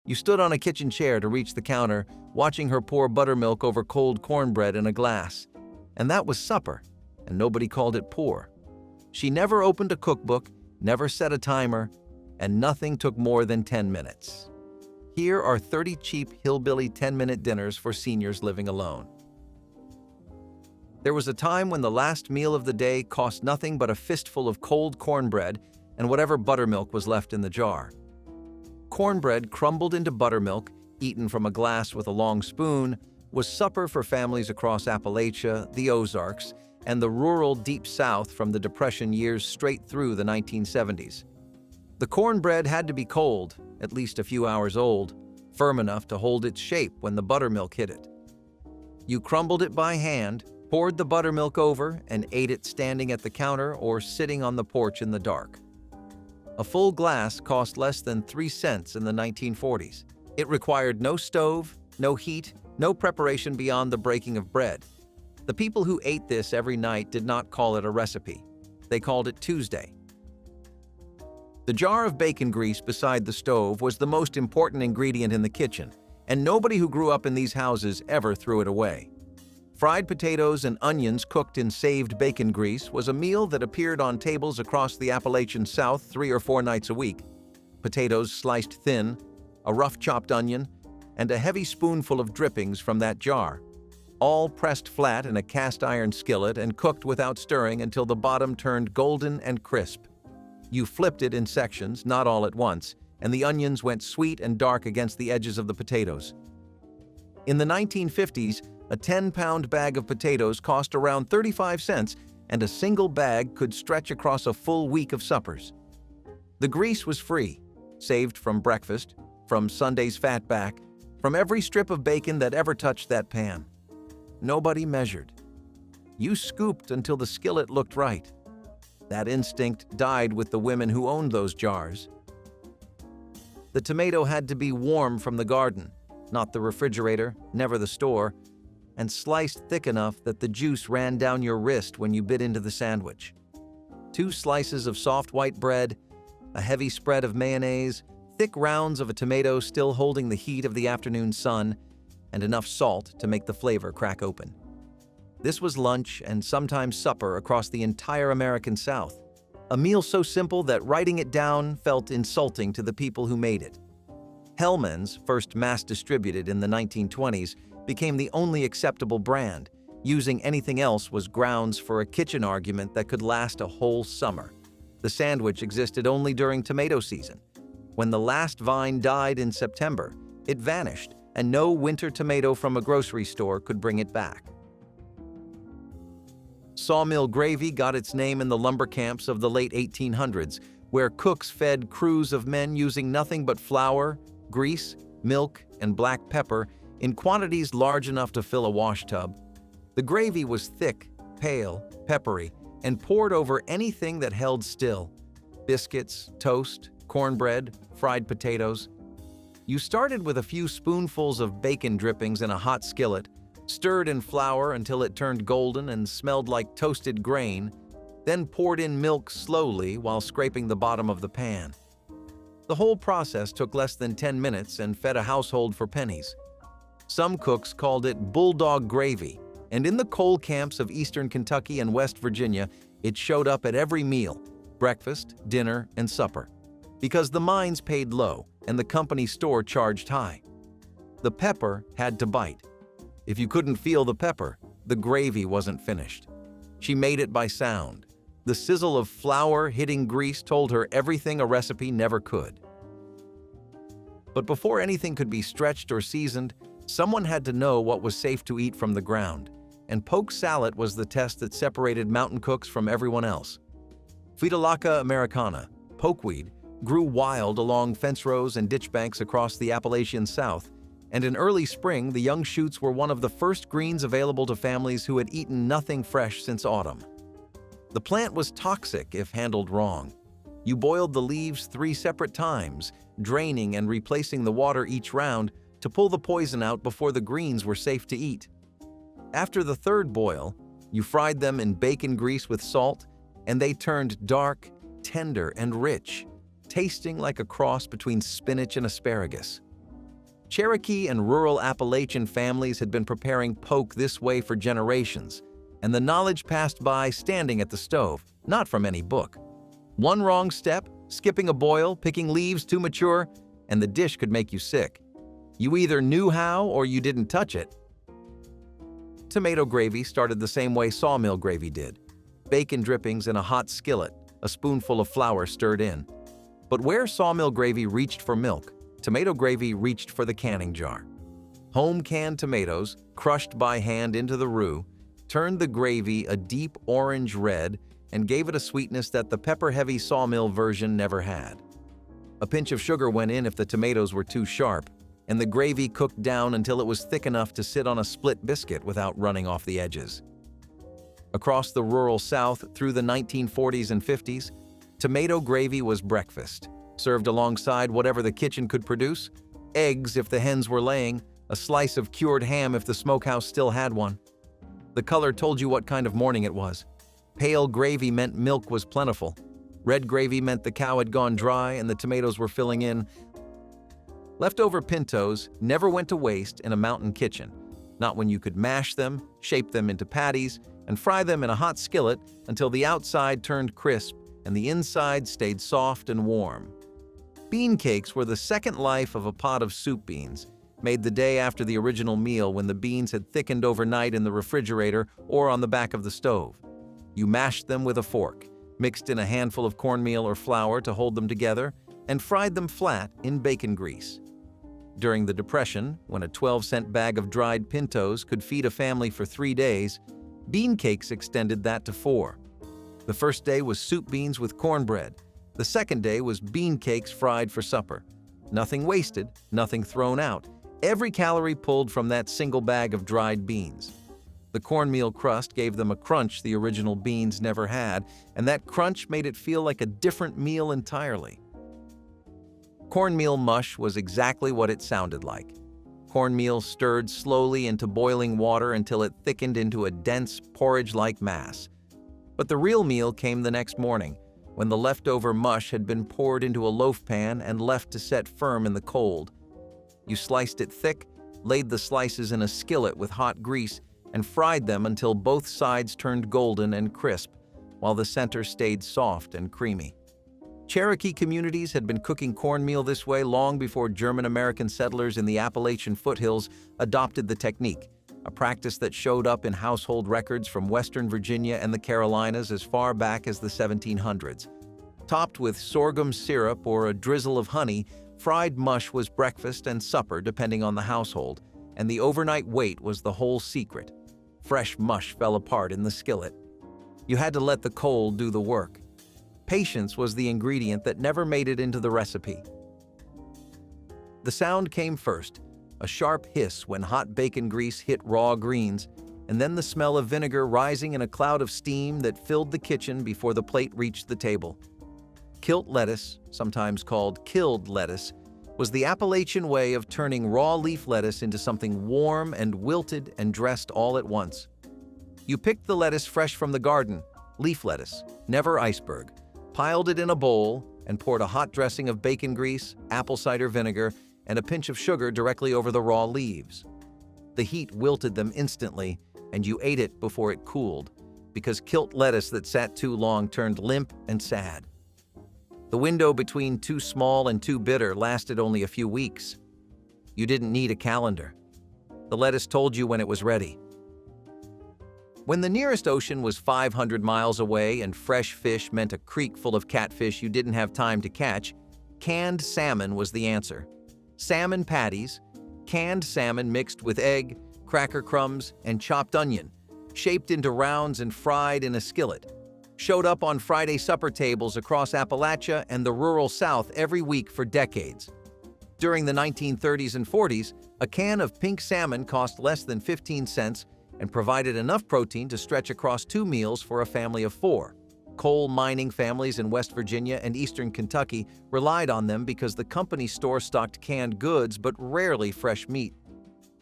You stood on a kitchen chair to reach the counter, watching her pour buttermilk over cold cornbread in a glass. And that was supper, and nobody called it poor. She never opened a cookbook, never set a timer, and nothing took more than 10 minutes. Here are 30 cheap hillbilly 10-minute dinners for seniors living alone. There was a time when the last meal of the day cost nothing but a fistful of cold cornbread and whatever buttermilk was left in the jar. Cornbread crumbled into buttermilk, eaten from a glass with a long spoon, was supper for families across Appalachia, the Ozarks, and the rural Deep South from the Depression years straight through the 1970s. The cornbread had to be cold, at least a few hours old, firm enough to hold its shape when the buttermilk hit it. You crumbled it by hand, poured the buttermilk over, and ate it standing at the counter or sitting on the porch in the dark. A full glass cost less than 3 cents in the 1940s. It required no stove, no heat, no preparation beyond the breaking of bread. The people who ate this every night did not call it a recipe. They called it Tuesday. The jar of bacon grease beside the stove was the most important ingredient in the kitchen, and nobody who grew up in these houses ever threw it away. Fried potatoes and onions cooked in saved bacon grease was a meal that appeared on tables across the Appalachian South 3 or 4 nights a week. Potatoes sliced thin, a rough chopped onion, and a heavy spoonful of drippings from that jar, all pressed flat in a cast iron skillet and cooked without stirring until the bottom turned golden and crisp. You flipped it in sections, not all at once, and the onions went sweet and dark against the edges of the potatoes. In the 1950s, a 10-pound bag of potatoes cost around 35 cents, and a single bag could stretch across a full week of suppers. The grease was free, saved from breakfast, from Sunday's fatback, from every strip of bacon that ever touched that pan. Nobody measured. You scooped until the skillet looked right. That instinct died with the women who owned those jars. The tomato had to be warm from the garden, not the refrigerator, never the store, and sliced thick enough that the juice ran down your wrist when you bit into the sandwich. 2 slices of soft white bread, a heavy spread of mayonnaise, thick rounds of a tomato still holding the heat of the afternoon sun, and enough salt to make the flavor crack open. This was lunch and sometimes supper across the entire American South, a meal so simple that writing it down felt insulting to the people who made it. Hellmann's, first mass-distributed in the 1920s, became the only acceptable brand. Using anything else was grounds for a kitchen argument that could last a whole summer. The sandwich existed only during tomato season. When the last vine died in September, it vanished, and no winter tomato from a grocery store could bring it back. Sawmill gravy got its name in the lumber camps of the late 1800s, where cooks fed crews of men using nothing but flour, grease, milk, and black pepper in quantities large enough to fill a washtub. The gravy was thick, pale, peppery, and poured over anything that held still: biscuits, toast, cornbread, fried potatoes. You started with a few spoonfuls of bacon drippings in a hot skillet, stirred in flour until it turned golden and smelled like toasted grain, then poured in milk slowly while scraping the bottom of the pan. The whole process took less than 10 minutes and fed a household for pennies. Some cooks called it bulldog gravy, and in the coal camps of eastern Kentucky and West Virginia, it showed up at every meal: breakfast, dinner, and supper. Because the mines paid low and the company store charged high. The pepper had to bite. If you couldn't feel the pepper, the gravy wasn't finished. She made it by sound. The sizzle of flour hitting grease told her everything a recipe never could. But before anything could be stretched or seasoned, someone had to know what was safe to eat from the ground, and poke salad was the test that separated mountain cooks from everyone else. Phytolacca americana, pokeweed, grew wild along fence rows and ditch banks across the Appalachian South, and in early spring the young shoots were one of the first greens available to families who had eaten nothing fresh since autumn. The plant was toxic if handled wrong. You boiled the leaves 3 separate times, draining and replacing the water each round to pull the poison out before the greens were safe to eat. After the 3rd boil, you fried them in bacon grease with salt, and they turned dark, tender, and rich, tasting like a cross between spinach and asparagus. Cherokee and rural Appalachian families had been preparing poke this way for generations, and the knowledge passed by standing at the stove, not from any book. One wrong step, skipping a boil, picking leaves too mature, and the dish could make you sick. You either knew how or you didn't touch it. Tomato gravy started the same way sawmill gravy did. Bacon drippings in a hot skillet, a spoonful of flour stirred in. But where sawmill gravy reached for milk, tomato gravy reached for the canning jar. Home canned tomatoes, crushed by hand into the roux, turned the gravy a deep orange red and gave it a sweetness that the pepper-heavy sawmill version never had. A pinch of sugar went in if the tomatoes were too sharp, and the gravy cooked down until it was thick enough to sit on a split biscuit without running off the edges. Across the rural South through the 1940s and 50s, tomato gravy was breakfast, served alongside whatever the kitchen could produce: eggs if the hens were laying, a slice of cured ham if the smokehouse still had one. The color told you what kind of morning it was. Pale gravy meant milk was plentiful. Red gravy meant the cow had gone dry and the tomatoes were filling in. Leftover pintos never went to waste in a mountain kitchen, not when you could mash them, shape them into patties, and fry them in a hot skillet until the outside turned crisp and the inside stayed soft and warm. Bean cakes were the second life of a pot of soup beans, made the day after the original meal when the beans had thickened overnight in the refrigerator or on the back of the stove. You mashed them with a fork, mixed in a handful of cornmeal or flour to hold them together, and fried them flat in bacon grease. During the Depression, when a 12-cent bag of dried pintos could feed a family for 3 days, bean cakes extended that to 4. The first day was soup beans with cornbread. The second day was bean cakes fried for supper. Nothing wasted, nothing thrown out. Every calorie pulled from that single bag of dried beans. The cornmeal crust gave them a crunch the original beans never had, and that crunch made it feel like a different meal entirely. Cornmeal mush was exactly what it sounded like. Cornmeal stirred slowly into boiling water until it thickened into a dense, porridge-like mass. But the real meal came the next morning, when the leftover mush had been poured into a loaf pan and left to set firm in the cold. You sliced it thick, laid the slices in a skillet with hot grease, and fried them until both sides turned golden and crisp, while the center stayed soft and creamy. Cherokee communities had been cooking cornmeal this way long before German-American settlers in the Appalachian foothills adopted the technique, a practice that showed up in household records from Western Virginia and the Carolinas as far back as the 1700s. Topped with sorghum syrup or a drizzle of honey, fried mush was breakfast and supper depending on the household, and the overnight wait was the whole secret. Fresh mush fell apart in the skillet. You had to let the cold do the work. Patience was the ingredient that never made it into the recipe. The sound came first, a sharp hiss when hot bacon grease hit raw greens, and then the smell of vinegar rising in a cloud of steam that filled the kitchen before the plate reached the table. Kilt lettuce, sometimes called killed lettuce, was the Appalachian way of turning raw leaf lettuce into something warm and wilted and dressed all at once. You picked the lettuce fresh from the garden, leaf lettuce, never iceberg, piled it in a bowl, and poured a hot dressing of bacon grease, apple cider vinegar, and a pinch of sugar directly over the raw leaves. The heat wilted them instantly, and you ate it before it cooled, because kilt lettuce that sat too long turned limp and sad. The window between too small and too bitter lasted only a few weeks. You didn't need a calendar. The lettuce told you when it was ready. When the nearest ocean was 500 miles away and fresh fish meant a creek full of catfish you didn't have time to catch, canned salmon was the answer. Salmon patties, canned salmon mixed with egg, cracker crumbs, and chopped onion, shaped into rounds and fried in a skillet, showed up on Friday supper tables across Appalachia and the rural South every week for decades. During the 1930s and 40s, a can of pink salmon cost less than 15 cents and provided enough protein to stretch across 2 meals for a family of 4. Coal mining families in West Virginia and eastern Kentucky relied on them because the company store stocked canned goods but rarely fresh meat.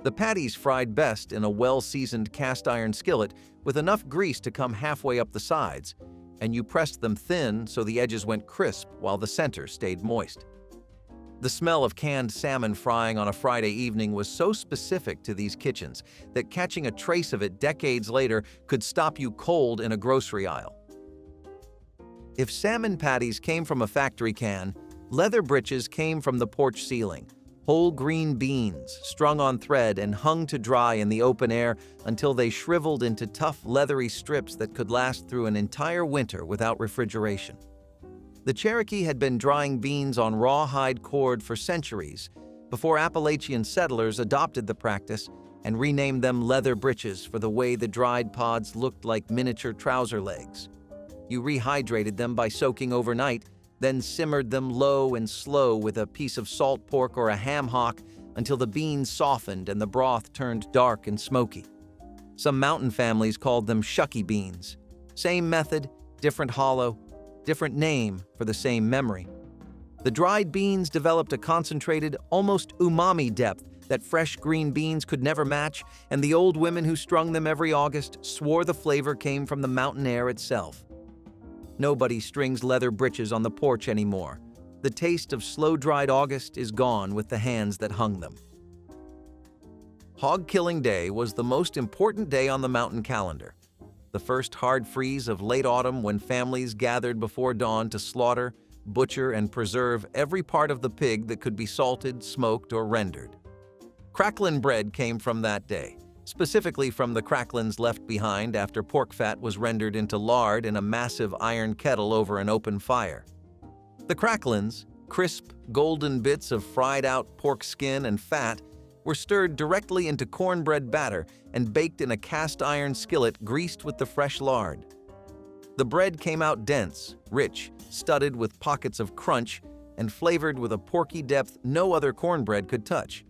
The patties fried best in a well-seasoned cast-iron skillet with enough grease to come halfway up the sides, and you pressed them thin so the edges went crisp while the center stayed moist. The smell of canned salmon frying on a Friday evening was so specific to these kitchens that catching a trace of it decades later could stop you cold in a grocery aisle. If salmon patties came from a factory can, leather breeches came from the porch ceiling. Whole green beans, strung on thread and hung to dry in the open air until they shriveled into tough, leathery strips that could last through an entire winter without refrigeration. The Cherokee had been drying beans on rawhide cord for centuries before Appalachian settlers adopted the practice and renamed them leather breeches for the way the dried pods looked like miniature trouser legs. You rehydrated them by soaking overnight, then simmered them low and slow with a piece of salt pork or a ham hock until the beans softened and the broth turned dark and smoky. Some mountain families called them shucky beans. Same method, different hollow, different name for the same memory. The dried beans developed a concentrated, almost umami depth that fresh green beans could never match, and the old women who strung them every August swore the flavor came from the mountain air itself. Nobody strings leather breeches on the porch anymore. The taste of slow-dried August is gone with the hands that hung them. Hog Killing Day was the most important day on the mountain calendar. The first hard freeze of late autumn when families gathered before dawn to slaughter, butcher, and preserve every part of the pig that could be salted, smoked, or rendered. Cracklin bread came from that day, specifically from the cracklins left behind after pork fat was rendered into lard in a massive iron kettle over an open fire. The cracklins, crisp, golden bits of fried-out pork skin and fat, were stirred directly into cornbread batter and baked in a cast-iron skillet greased with the fresh lard. The bread came out dense, rich, studded with pockets of crunch, and flavored with a porky depth no other cornbread could touch.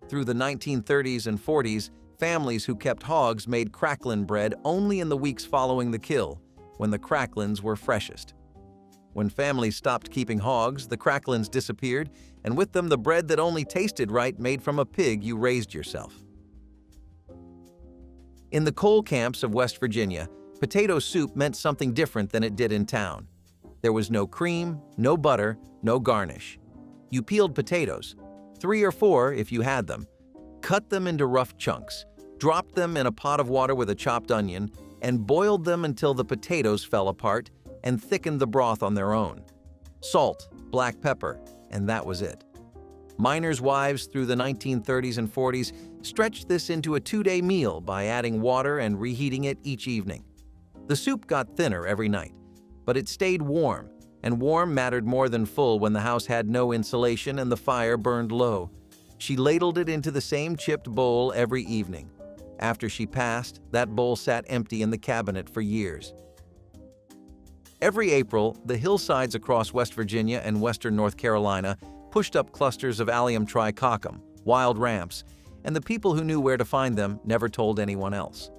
Through the 1930s and 40s, families who kept hogs made cracklin bread only in the weeks following the kill, when the cracklins were freshest. When families stopped keeping hogs, the cracklins disappeared, and with them the bread that only tasted right made from a pig you raised yourself. In the coal camps of West Virginia, potato soup meant something different than it did in town. There was no cream, no butter, no garnish. You peeled potatoes, 3 or 4 if you had them, cut them into rough chunks, dropped them in a pot of water with a chopped onion, and boiled them until the potatoes fell apart and thickened the broth on their own. Salt, black pepper, and that was it. Miners' wives through the 1930s and 40s stretched this into a 2-day meal by adding water and reheating it each evening. The soup got thinner every night, but it stayed warm, and warm mattered more than full when the house had no insulation and the fire burned low. She ladled it into the same chipped bowl every evening. After she passed, that bowl sat empty in the cabinet for years. Every April, the hillsides across West Virginia and western North Carolina pushed up clusters of Allium tricoccum, wild ramps, and the people who knew where to find them never told anyone else.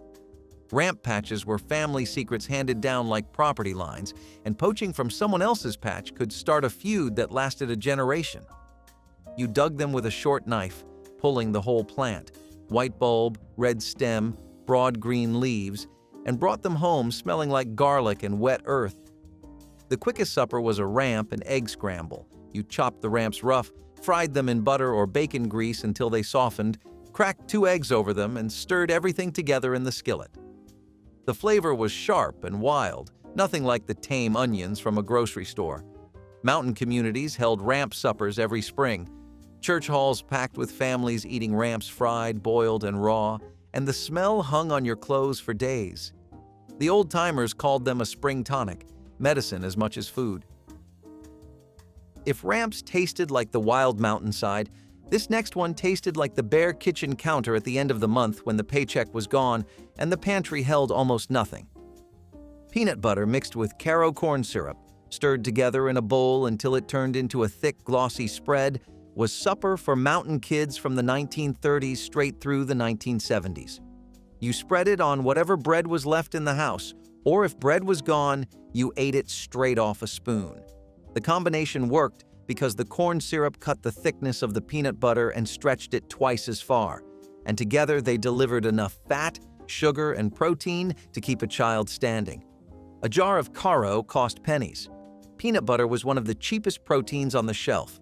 Ramp patches were family secrets handed down like property lines, and poaching from someone else's patch could start a feud that lasted a generation. You dug them with a short knife, pulling the whole plant, white bulb, red stem, broad green leaves, and brought them home smelling like garlic and wet earth. The quickest supper was a ramp and egg scramble. You chopped the ramps rough, fried them in butter or bacon grease until they softened, cracked 2 eggs over them, and stirred everything together in the skillet. The flavor was sharp and wild, nothing like the tame onions from a grocery store. Mountain communities held ramp suppers every spring, church halls packed with families eating ramps fried, boiled, and raw, and the smell hung on your clothes for days. The old-timers called them a spring tonic, medicine as much as food. If ramps tasted like the wild mountainside, this next one tasted like the bare kitchen counter at the end of the month when the paycheck was gone and the pantry held almost nothing. Peanut butter mixed with Caro corn syrup, stirred together in a bowl until it turned into a thick, glossy spread, was supper for mountain kids from the 1930s straight through the 1970s. You spread it on whatever bread was left in the house, or if bread was gone, you ate it straight off a spoon. The combination worked because the corn syrup cut the thickness of the peanut butter and stretched it twice as far, and together they delivered enough fat, sugar, and protein to keep a child standing. A jar of Caro cost pennies. Peanut butter was one of the cheapest proteins on the shelf.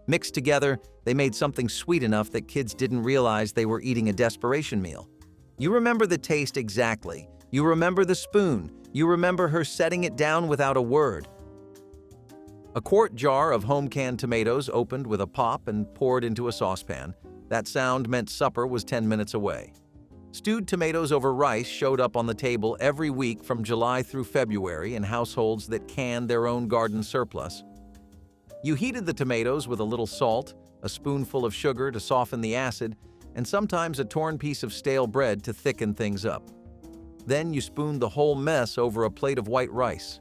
Mixed together, they made something sweet enough that kids didn't realize they were eating a desperation meal. You remember the taste exactly. You remember the spoon. You remember her setting it down without a word. A quart jar of home-canned tomatoes opened with a pop and poured into a saucepan. That sound meant supper was 10 minutes away. Stewed tomatoes over rice showed up on the table every week from July through February in households that canned their own garden surplus. You heated the tomatoes with a little salt, a spoonful of sugar to soften the acid, and sometimes a torn piece of stale bread to thicken things up. Then you spooned the whole mess over a plate of white rice.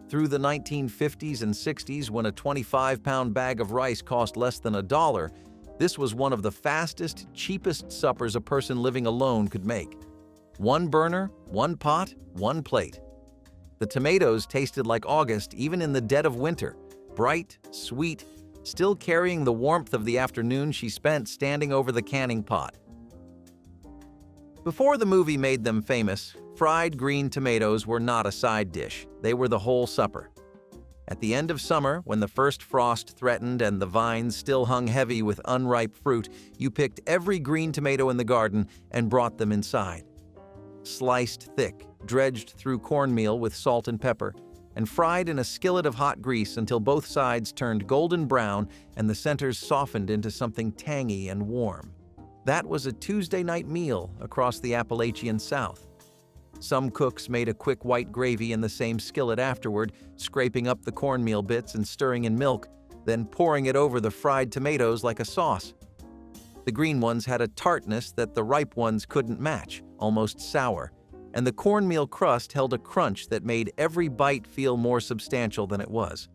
Through the 1950s and 60s, when a 25-pound bag of rice cost less than $1, this was one of the fastest, cheapest suppers a person living alone could make. One burner, one pot, one plate. The tomatoes tasted like August even in the dead of winter, bright, sweet, still carrying the warmth of the afternoon she spent standing over the canning pot. Before the movie made them famous, fried green tomatoes were not a side dish, they were the whole supper. At the end of summer, when the first frost threatened and the vines still hung heavy with unripe fruit, you picked every green tomato in the garden and brought them inside. Sliced thick, dredged through cornmeal with salt and pepper, and fried in a skillet of hot grease until both sides turned golden brown and the centers softened into something tangy and warm. That was a Tuesday night meal across the Appalachian South. Some cooks made a quick white gravy in the same skillet afterward, scraping up the cornmeal bits and stirring in milk, then pouring it over the fried tomatoes like a sauce. The green ones had a tartness that the ripe ones couldn't match, almost sour, and the cornmeal crust held a crunch that made every bite feel more substantial than it was.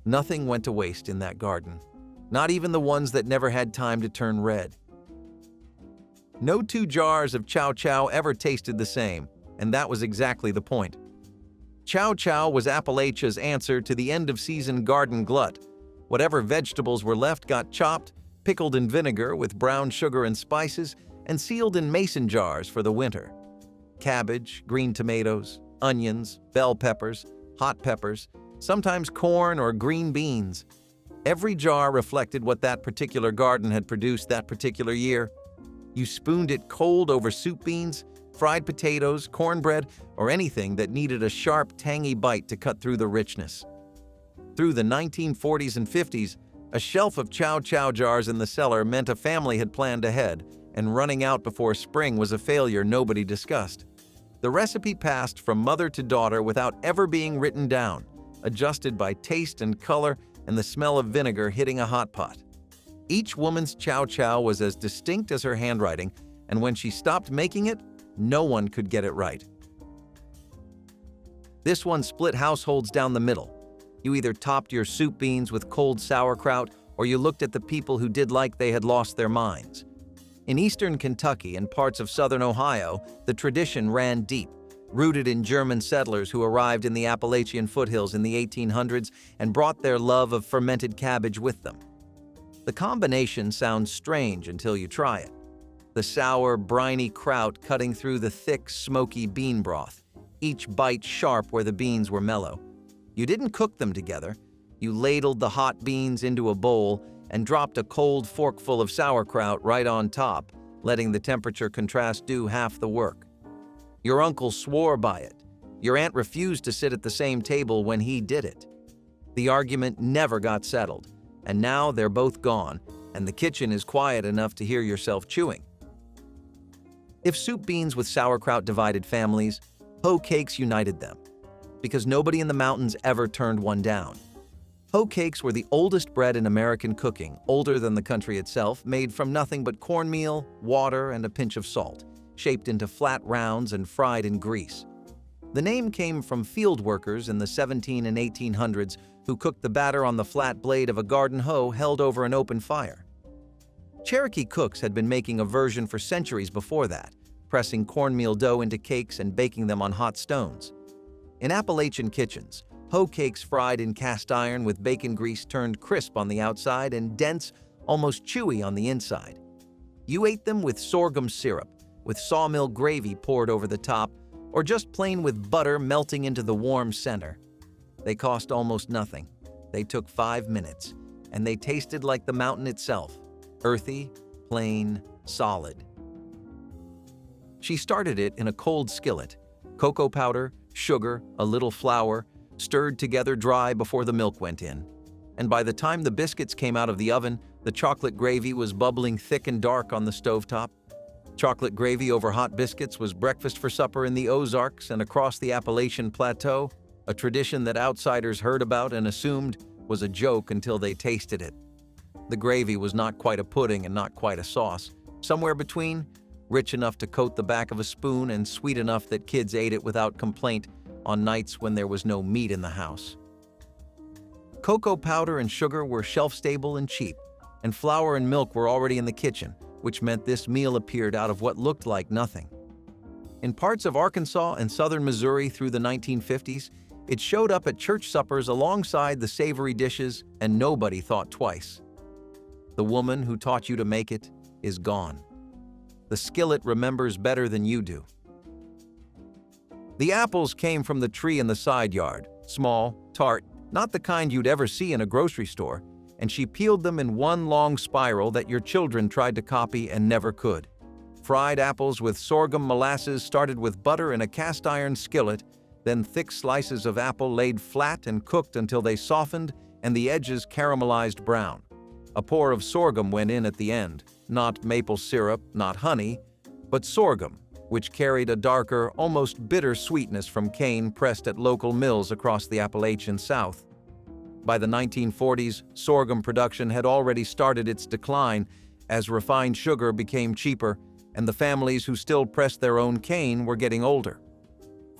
Nothing went to waste in that garden, not even the ones that never had time to turn red. No two jars of chow chow ever tasted the same, and that was exactly the point. Chow chow was Appalachia's answer to the end-of-season garden glut. Whatever vegetables were left got chopped, pickled in vinegar with brown sugar and spices, and sealed in mason jars for the winter. Cabbage, green tomatoes, onions, bell peppers, hot peppers, sometimes corn or green beans. Every jar reflected what that particular garden had produced that particular year. You spooned it cold over soup beans, fried potatoes, cornbread, or anything that needed a sharp, tangy bite to cut through the richness. Through the 1940s and 50s, a shelf of chow chow jars in the cellar meant a family had planned ahead, and running out before spring was a failure nobody discussed. The recipe passed from mother to daughter without ever being written down, adjusted by taste and color and the smell of vinegar hitting a hot pot. Each woman's chow chow was as distinct as her handwriting, and when she stopped making it, no one could get it right. This one split households down the middle. You either topped your soup beans with cold sauerkraut, or you looked at the people who did like they had lost their minds. In eastern Kentucky and parts of southern Ohio, the tradition ran deep, rooted in German settlers who arrived in the Appalachian foothills in the 1800s and brought their love of fermented cabbage with them. The combination sounds strange until you try it. The sour, briny kraut cutting through the thick, smoky bean broth, each bite sharp where the beans were mellow. You didn't cook them together. You ladled the hot beans into a bowl and dropped a cold forkful of sauerkraut right on top, letting the temperature contrast do half the work. Your uncle swore by it. Your aunt refused to sit at the same table when he did it. The argument never got settled, and now they're both gone, and the kitchen is quiet enough to hear yourself chewing. If soup beans with sauerkraut divided families, hoe cakes united them, because nobody in the mountains ever turned one down. Hoe cakes were the oldest bread in American cooking, older than the country itself, made from nothing but cornmeal, water, and a pinch of salt, shaped into flat rounds and fried in grease. The name came from field workers in the 1700s and 1800s who cooked the batter on the flat blade of a garden hoe held over an open fire. Cherokee cooks had been making a version for centuries before that, pressing cornmeal dough into cakes and baking them on hot stones. In Appalachian kitchens, hoe cakes fried in cast iron with bacon grease turned crisp on the outside and dense, almost chewy on the inside. You ate them with sorghum syrup, with sawmill gravy poured over the top, or just plain with butter melting into the warm center. They cost almost nothing. They took 5 minutes. and they tasted like the mountain itself, earthy, plain, solid. She started it in a cold skillet. Cocoa powder, sugar, a little flour, stirred together dry before the milk went in. And by the time the biscuits came out of the oven, the chocolate gravy was bubbling thick and dark on the stovetop. Chocolate gravy over hot biscuits was breakfast for supper in the Ozarks and across the Appalachian Plateau, a tradition that outsiders heard about and assumed was a joke until they tasted it. The gravy was not quite a pudding and not quite a sauce, somewhere between, rich enough to coat the back of a spoon and sweet enough that kids ate it without complaint on nights when there was no meat in the house. Cocoa powder and sugar were shelf-stable and cheap, and flour and milk were already in the kitchen, which meant this meal appeared out of what looked like nothing. In parts of Arkansas and southern Missouri through the 1950s, it showed up at church suppers alongside the savory dishes, and nobody thought twice. The woman who taught you to make it is gone. The skillet remembers better than you do. The apples came from the tree in the side yard, small, tart, not the kind you'd ever see in a grocery store, and she peeled them in one long spiral that your children tried to copy and never could. Fried apples with sorghum molasses started with butter in a cast-iron skillet, then thick slices of apple laid flat and cooked until they softened and the edges caramelized brown. A pour of sorghum went in at the end, not maple syrup, not honey, but sorghum, which carried a darker, almost bitter sweetness from cane pressed at local mills across the Appalachian South. By the 1940s, sorghum production had already started its decline as refined sugar became cheaper, and the families who still pressed their own cane were getting older.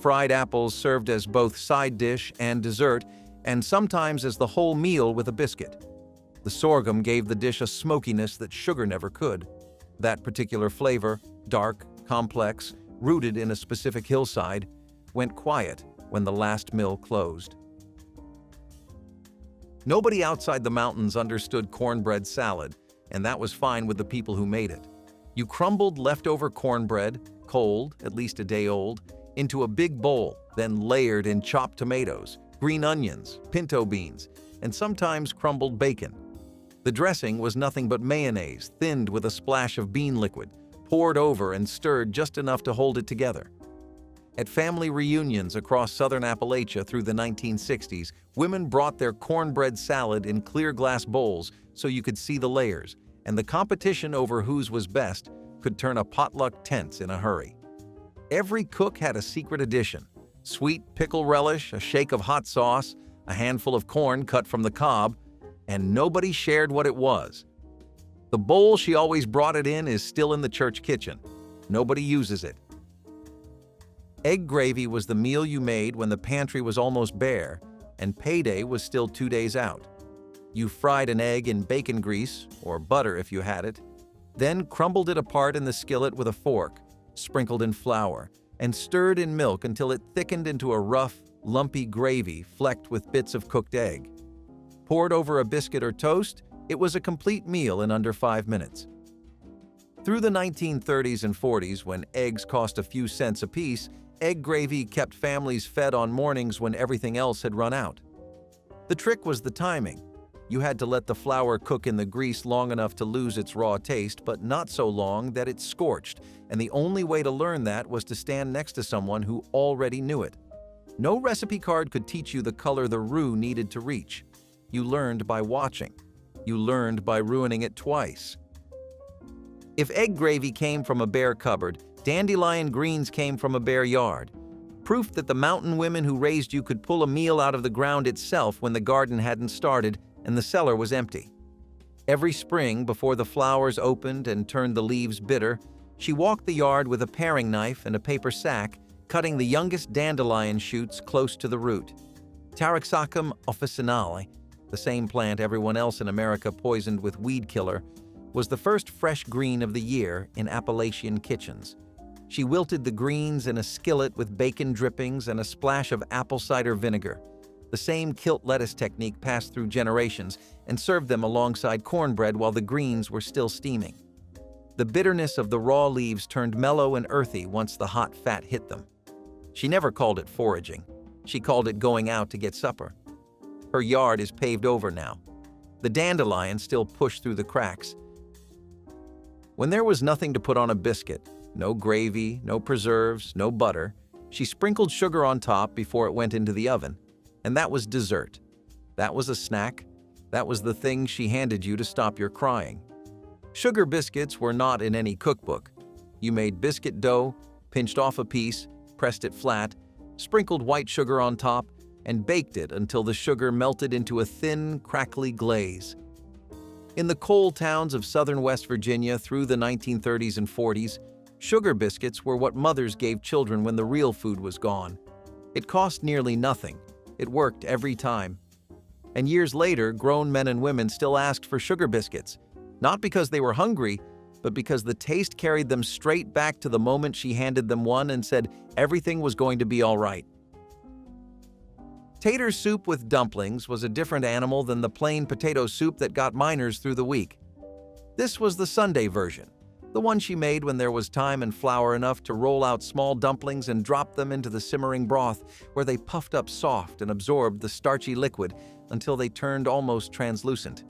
Fried apples served as both side dish and dessert, and sometimes as the whole meal with a biscuit. The sorghum gave the dish a smokiness that sugar never could. That particular flavor, dark, complex, rooted in a specific hillside, went quiet when the last mill closed. Nobody outside the mountains understood cornbread salad, and that was fine with the people who made it. You crumbled leftover cornbread, cold, at least a day old, into a big bowl, then layered in chopped tomatoes, green onions, pinto beans, and sometimes crumbled bacon. The dressing was nothing but mayonnaise, thinned with a splash of bean liquid, poured over and stirred just enough to hold it together. At family reunions across southern Appalachia through the 1960s, women brought their cornbread salad in clear glass bowls so you could see the layers, and the competition over whose was best could turn a potluck tense in a hurry. Every cook had a secret addition: sweet pickle relish, a shake of hot sauce, a handful of corn cut from the cob, and nobody shared what it was. The bowl she always brought it in is still in the church kitchen. Nobody uses it. Egg gravy was the meal you made when the pantry was almost bare and payday was still 2 days out. You fried an egg in bacon grease, or butter if you had it, then crumbled it apart in the skillet with a fork, sprinkled in flour, and stirred in milk until it thickened into a rough, lumpy gravy flecked with bits of cooked egg. Poured over a biscuit or toast, it was a complete meal in under 5 minutes. Through the 1930s and 40s, when eggs cost a few cents apiece, egg gravy kept families fed on mornings when everything else had run out. The trick was the timing. You had to let the flour cook in the grease long enough to lose its raw taste, but not so long that it scorched, and the only way to learn that was to stand next to someone who already knew it. No recipe card could teach you the color the roux needed to reach. You learned by watching. You learned by ruining it twice. If egg gravy came from a bare cupboard, dandelion greens came from a bare yard. Proof that the mountain women who raised you could pull a meal out of the ground itself when the garden hadn't started and the cellar was empty. Every spring, before the flowers opened and turned the leaves bitter, she walked the yard with a paring knife and a paper sack, cutting the youngest dandelion shoots close to the root. Taraxacum officinale, the same plant everyone else in America poisoned with weed killer, was the first fresh green of the year in Appalachian kitchens. She wilted the greens in a skillet with bacon drippings and a splash of apple cider vinegar. The same kilt lettuce technique passed through generations and served them alongside cornbread while the greens were still steaming. The bitterness of the raw leaves turned mellow and earthy once the hot fat hit them. She never called it foraging. She called it going out to get supper. Her yard is paved over now. The dandelion still pushed through the cracks. When there was nothing to put on a biscuit, no gravy, no preserves, no butter, she sprinkled sugar on top before it went into the oven. And that was dessert. That was a snack. That was the thing she handed you to stop your crying. Sugar biscuits were not in any cookbook. You made biscuit dough, pinched off a piece, pressed it flat, sprinkled white sugar on top, and baked it until the sugar melted into a thin, crackly glaze. In the coal towns of southern West Virginia through the 1930s and 40s, sugar biscuits were what mothers gave children when the real food was gone. It cost nearly nothing. It worked every time. And years later, grown men and women still asked for sugar biscuits, not because they were hungry, but because the taste carried them straight back to the moment she handed them one and said everything was going to be all right. Tater soup with dumplings was a different animal than the plain potato soup that got miners through the week. This was the Sunday version, the one she made when there was time and flour enough to roll out small dumplings and drop them into the simmering broth, where they puffed up soft and absorbed the starchy liquid until they turned almost translucent.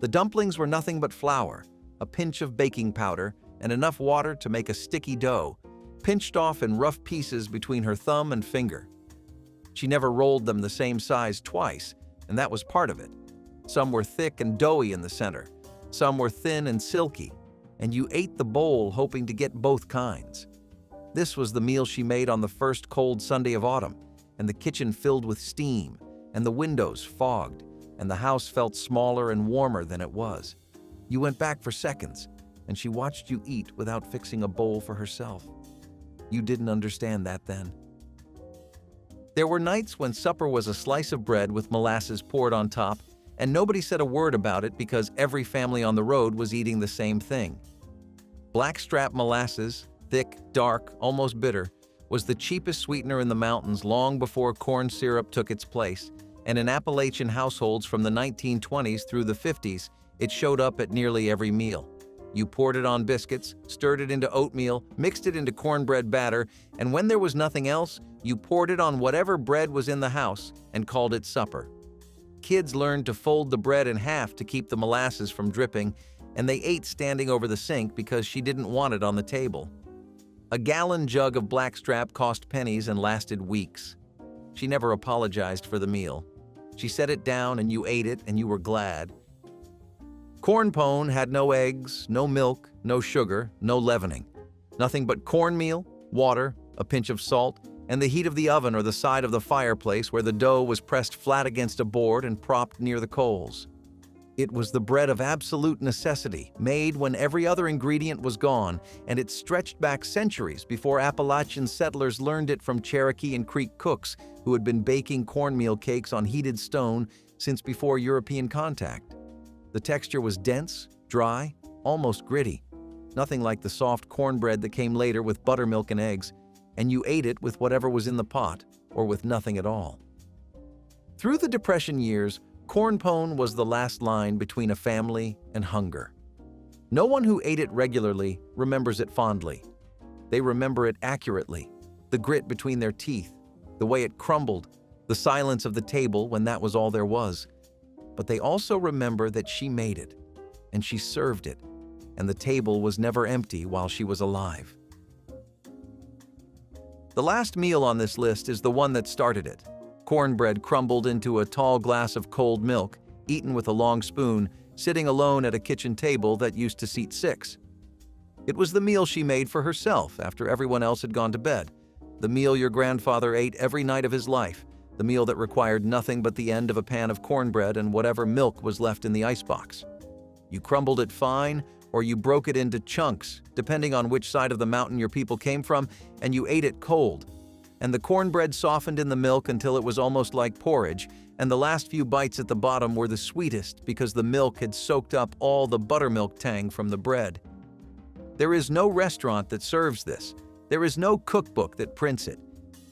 The dumplings were nothing but flour, a pinch of baking powder, and enough water to make a sticky dough, pinched off in rough pieces between her thumb and finger. She never rolled them the same size twice, and that was part of it. Some were thick and doughy in the center, some were thin and silky, and you ate the bowl hoping to get both kinds. This was the meal she made on the first cold Sunday of autumn, and the kitchen filled with steam, and the windows fogged, and the house felt smaller and warmer than it was. You went back for seconds, and she watched you eat without fixing a bowl for herself. You didn't understand that then. There were nights when supper was a slice of bread with molasses poured on top, and nobody said a word about it because every family on the road was eating the same thing. Blackstrap molasses, thick, dark, almost bitter, was the cheapest sweetener in the mountains long before corn syrup took its place, and in Appalachian households from the 1920s through the 50s, it showed up at nearly every meal. You poured it on biscuits, stirred it into oatmeal, mixed it into cornbread batter, and when there was nothing else, you poured it on whatever bread was in the house and called it supper. Kids learned to fold the bread in half to keep the molasses from dripping, and they ate standing over the sink because she didn't want it on the table. A gallon jug of blackstrap cost pennies and lasted weeks. She never apologized for the meal. She set it down and you ate it and you were glad. Corn pone had no eggs, no milk, no sugar, no leavening. Nothing but cornmeal, water, a pinch of salt, and the heat of the oven or the side of the fireplace where the dough was pressed flat against a board and propped near the coals. It was the bread of absolute necessity, made when every other ingredient was gone, and it stretched back centuries before Appalachian settlers learned it from Cherokee and Creek cooks who had been baking cornmeal cakes on heated stone since before European contact. The texture was dense, dry, almost gritty, nothing like the soft cornbread that came later with buttermilk and eggs, and you ate it with whatever was in the pot or with nothing at all. Through the Depression years, corn pone was the last line between a family and hunger. No one who ate it regularly remembers it fondly. They remember it accurately, the grit between their teeth, the way it crumbled, the silence of the table when that was all there was. But they also remember that she made it, and she served it, and the table was never empty while she was alive. The last meal on this list is the one that started it. Cornbread crumbled into a tall glass of cold milk, eaten with a long spoon, sitting alone at a kitchen table that used to seat 6. It was the meal she made for herself after everyone else had gone to bed, the meal your grandfather ate every night of his life, the meal that required nothing but the end of a pan of cornbread and whatever milk was left in the icebox. You crumbled it fine, or you broke it into chunks, depending on which side of the mountain your people came from, and you ate it cold. And the cornbread softened in the milk until it was almost like porridge, and the last few bites at the bottom were the sweetest because the milk had soaked up all the buttermilk tang from the bread. There is no restaurant that serves this. There is no cookbook that prints it.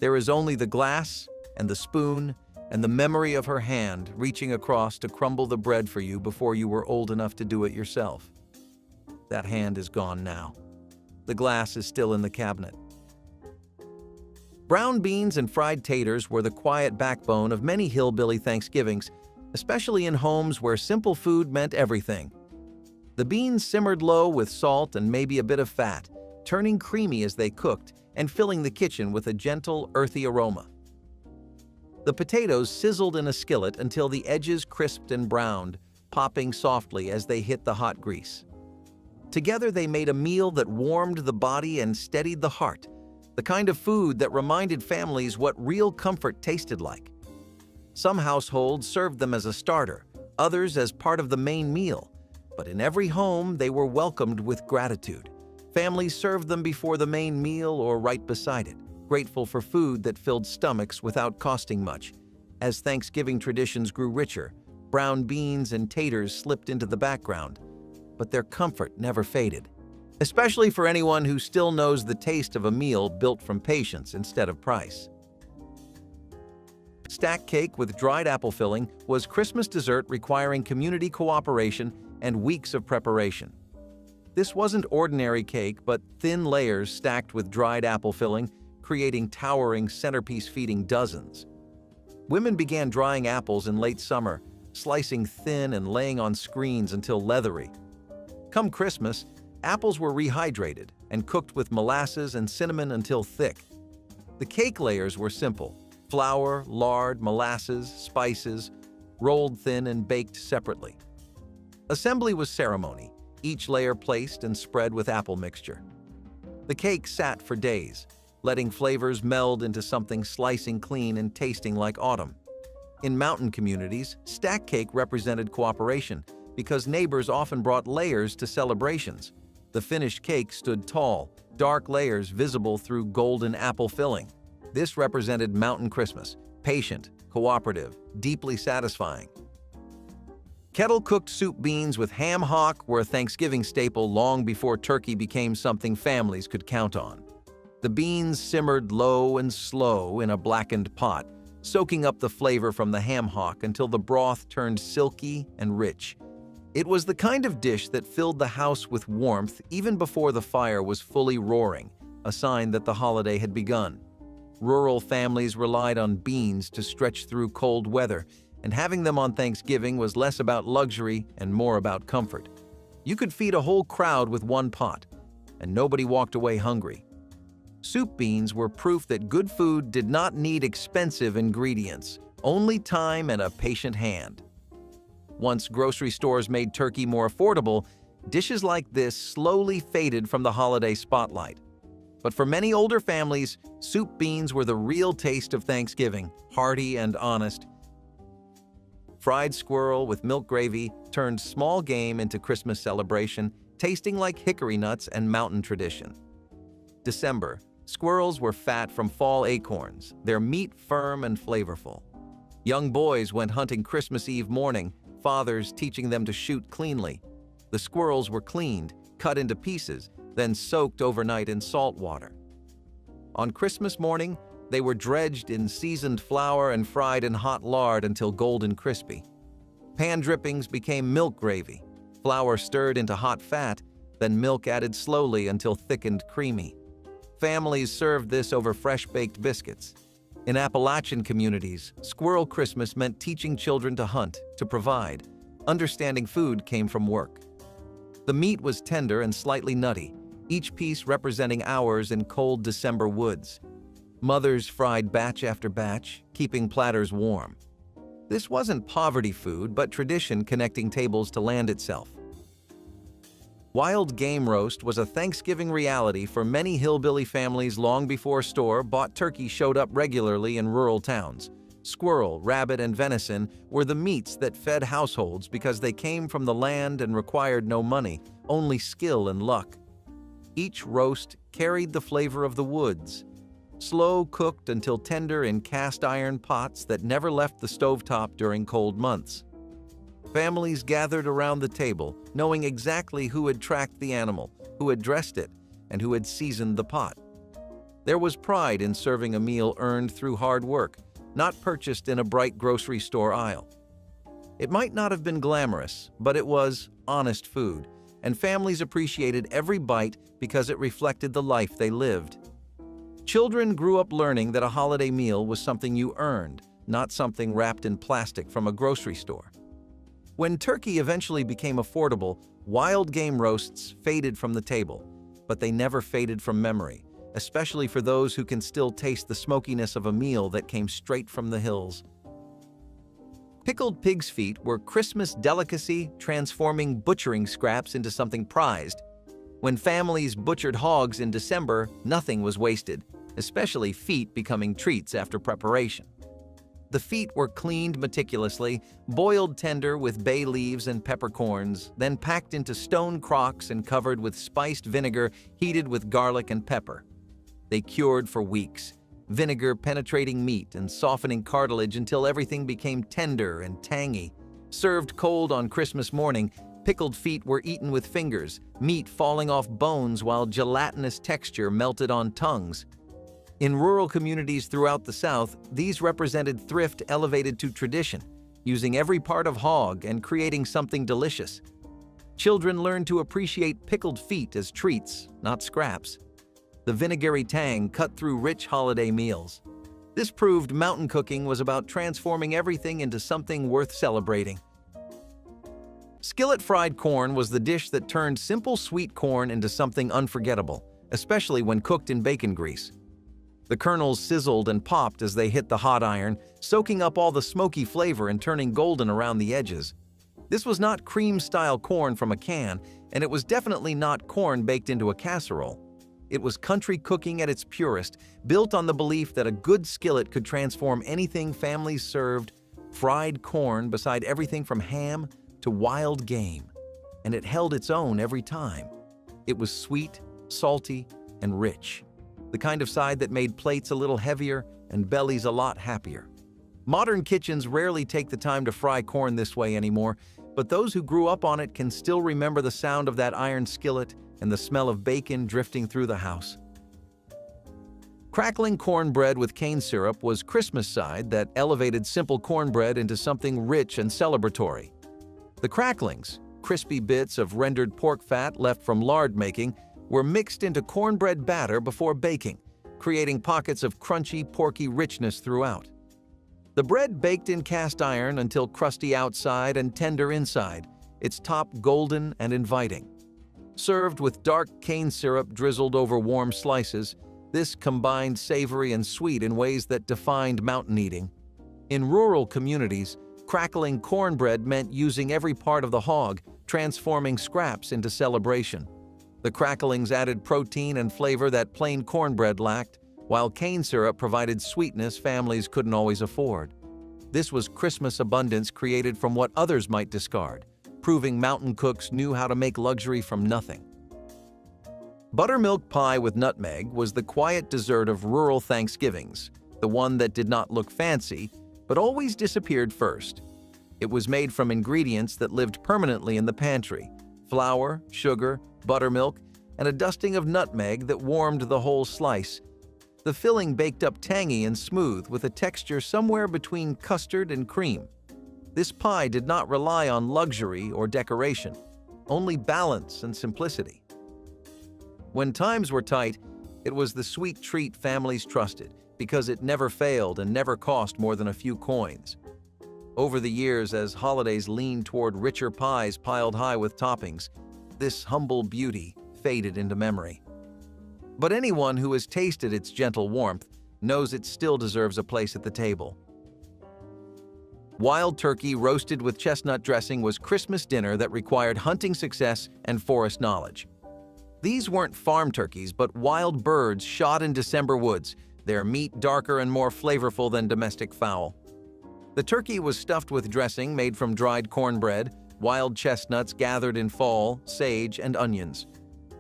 There is only the glass and the spoon and the memory of her hand reaching across to crumble the bread for you before you were old enough to do it yourself. That hand is gone now. The glass is still in the cabinet. Brown beans and fried taters were the quiet backbone of many hillbilly Thanksgivings, especially in homes where simple food meant everything. The beans simmered low with salt and maybe a bit of fat, turning creamy as they cooked and filling the kitchen with a gentle, earthy aroma. The potatoes sizzled in a skillet until the edges crisped and browned, popping softly as they hit the hot grease. Together they made a meal that warmed the body and steadied the heart, the kind of food that reminded families what real comfort tasted like. Some households served them as a starter, others as part of the main meal, but in every home they were welcomed with gratitude. Families served them before the main meal or right beside it, grateful for food that filled stomachs without costing much. As Thanksgiving traditions grew richer, brown beans and taters slipped into the background, but their comfort never faded, especially for anyone who still knows the taste of a meal built from patience instead of price. Stack cake with dried apple filling was Christmas dessert requiring community cooperation and weeks of preparation. This wasn't ordinary cake, but thin layers stacked with dried apple filling, creating towering centerpiece feeding dozens. Women began drying apples in late summer, slicing thin and laying on screens until leathery. Come Christmas, apples were rehydrated and cooked with molasses and cinnamon until thick. The cake layers were simple: flour, lard, molasses, spices, rolled thin and baked separately. Assembly was ceremony, each layer placed and spread with apple mixture. The cake sat for days, letting flavors meld into something slicing clean and tasting like autumn. In mountain communities, stack cake represented cooperation because neighbors often brought layers to celebrations. The finished cake stood tall, dark layers visible through golden apple filling. This represented mountain Christmas, patient, cooperative, deeply satisfying. Kettle-cooked soup beans with ham hock were a Thanksgiving staple long before turkey became something families could count on. The beans simmered low and slow in a blackened pot, soaking up the flavor from the ham hock until the broth turned silky and rich. It was the kind of dish that filled the house with warmth even before the fire was fully roaring, a sign that the holiday had begun. Rural families relied on beans to stretch through cold weather, and having them on Thanksgiving was less about luxury and more about comfort. You could feed a whole crowd with one pot, and nobody walked away hungry. Soup beans were proof that good food did not need expensive ingredients, only time and a patient hand. Once grocery stores made turkey more affordable, dishes like this slowly faded from the holiday spotlight. But for many older families, soup beans were the real taste of Thanksgiving, hearty and honest. Fried squirrel with milk gravy turned small game into Christmas celebration, tasting like hickory nuts and mountain tradition. December, squirrels were fat from fall acorns, their meat firm and flavorful. Young boys went hunting Christmas Eve morning, fathers teaching them to shoot cleanly. The squirrels were cleaned, cut into pieces, then soaked overnight in salt water. On Christmas morning, they were dredged in seasoned flour and fried in hot lard until golden crispy. Pan drippings became milk gravy, flour stirred into hot fat, then milk added slowly until thickened creamy. Families served this over fresh-baked biscuits. In Appalachian communities, Squirrel Christmas meant teaching children to hunt, to provide. Understanding food came from work. The meat was tender and slightly nutty, each piece representing hours in cold December woods. Mothers fried batch after batch, keeping platters warm. This wasn't poverty food, but tradition connecting tables to land itself. Wild game roast was a Thanksgiving reality for many hillbilly families long before store-bought turkey showed up regularly in rural towns. Squirrel, rabbit, and venison were the meats that fed households because they came from the land and required no money, only skill and luck. Each roast carried the flavor of the woods, slow cooked until tender in cast iron pots that never left the stovetop during cold months. Families gathered around the table, knowing exactly who had tracked the animal, who had dressed it, and who had seasoned the pot. There was pride in serving a meal earned through hard work, not purchased in a bright grocery store aisle. It might not have been glamorous, but it was honest food, and families appreciated every bite because it reflected the life they lived. Children grew up learning that a holiday meal was something you earned, not something wrapped in plastic from a grocery store. When turkey eventually became affordable, wild game roasts faded from the table, but they never faded from memory, especially for those who can still taste the smokiness of a meal that came straight from the hills. Pickled pig's feet were Christmas delicacy, transforming butchering scraps into something prized. When families butchered hogs in December, nothing was wasted, especially feet becoming treats after preparation. The feet were cleaned meticulously, boiled tender with bay leaves and peppercorns, then packed into stone crocks and covered with spiced vinegar heated with garlic and pepper. They cured for weeks, vinegar penetrating meat and softening cartilage until everything became tender and tangy. Served cold on Christmas morning, pickled feet were eaten with fingers, meat falling off bones while gelatinous texture melted on tongues. In rural communities throughout the South, these represented thrift elevated to tradition, using every part of hog and creating something delicious. Children learned to appreciate pickled feet as treats, not scraps. The vinegary tang cut through rich holiday meals. This proved mountain cooking was about transforming everything into something worth celebrating. Skillet fried corn was the dish that turned simple sweet corn into something unforgettable, especially when cooked in bacon grease. The kernels sizzled and popped as they hit the hot iron, soaking up all the smoky flavor and turning golden around the edges. This was not cream-style corn from a can, and it was definitely not corn baked into a casserole. It was country cooking at its purest, built on the belief that a good skillet could transform anything families served, fried corn beside everything from ham to wild game, and it held its own every time. It was sweet, salty, and rich. The kind of side that made plates a little heavier and bellies a lot happier. Modern kitchens rarely take the time to fry corn this way anymore, but those who grew up on it can still remember the sound of that iron skillet and the smell of bacon drifting through the house. Crackling cornbread with cane syrup was Christmas side that elevated simple cornbread into something rich and celebratory. The cracklings, crispy bits of rendered pork fat left from lard making, were mixed into cornbread batter before baking, creating pockets of crunchy, porky richness throughout. The bread baked in cast iron until crusty outside and tender inside, its top golden and inviting. Served with dark cane syrup drizzled over warm slices, this combined savory and sweet in ways that defined mountain eating. In rural communities, crackling cornbread meant using every part of the hog, transforming scraps into celebration. The cracklings added protein and flavor that plain cornbread lacked, while cane syrup provided sweetness families couldn't always afford. This was Christmas abundance created from what others might discard, proving mountain cooks knew how to make luxury from nothing. Buttermilk pie with nutmeg was the quiet dessert of rural Thanksgivings, the one that did not look fancy, but always disappeared first. It was made from ingredients that lived permanently in the pantry: flour, sugar, buttermilk, and a dusting of nutmeg that warmed the whole slice. The filling baked up tangy and smooth with a texture somewhere between custard and cream. This pie did not rely on luxury or decoration, only balance and simplicity. When times were tight, it was the sweet treat families trusted because it never failed and never cost more than a few coins. Over the years, as holidays leaned toward richer pies piled high with toppings, this humble beauty faded into memory. But anyone who has tasted its gentle warmth knows it still deserves a place at the table. Wild turkey roasted with chestnut dressing was Christmas dinner that required hunting success and forest knowledge. These weren't farm turkeys, but wild birds shot in December woods, their meat darker and more flavorful than domestic fowl. The turkey was stuffed with dressing made from dried cornbread, wild chestnuts gathered in fall, sage, and onions.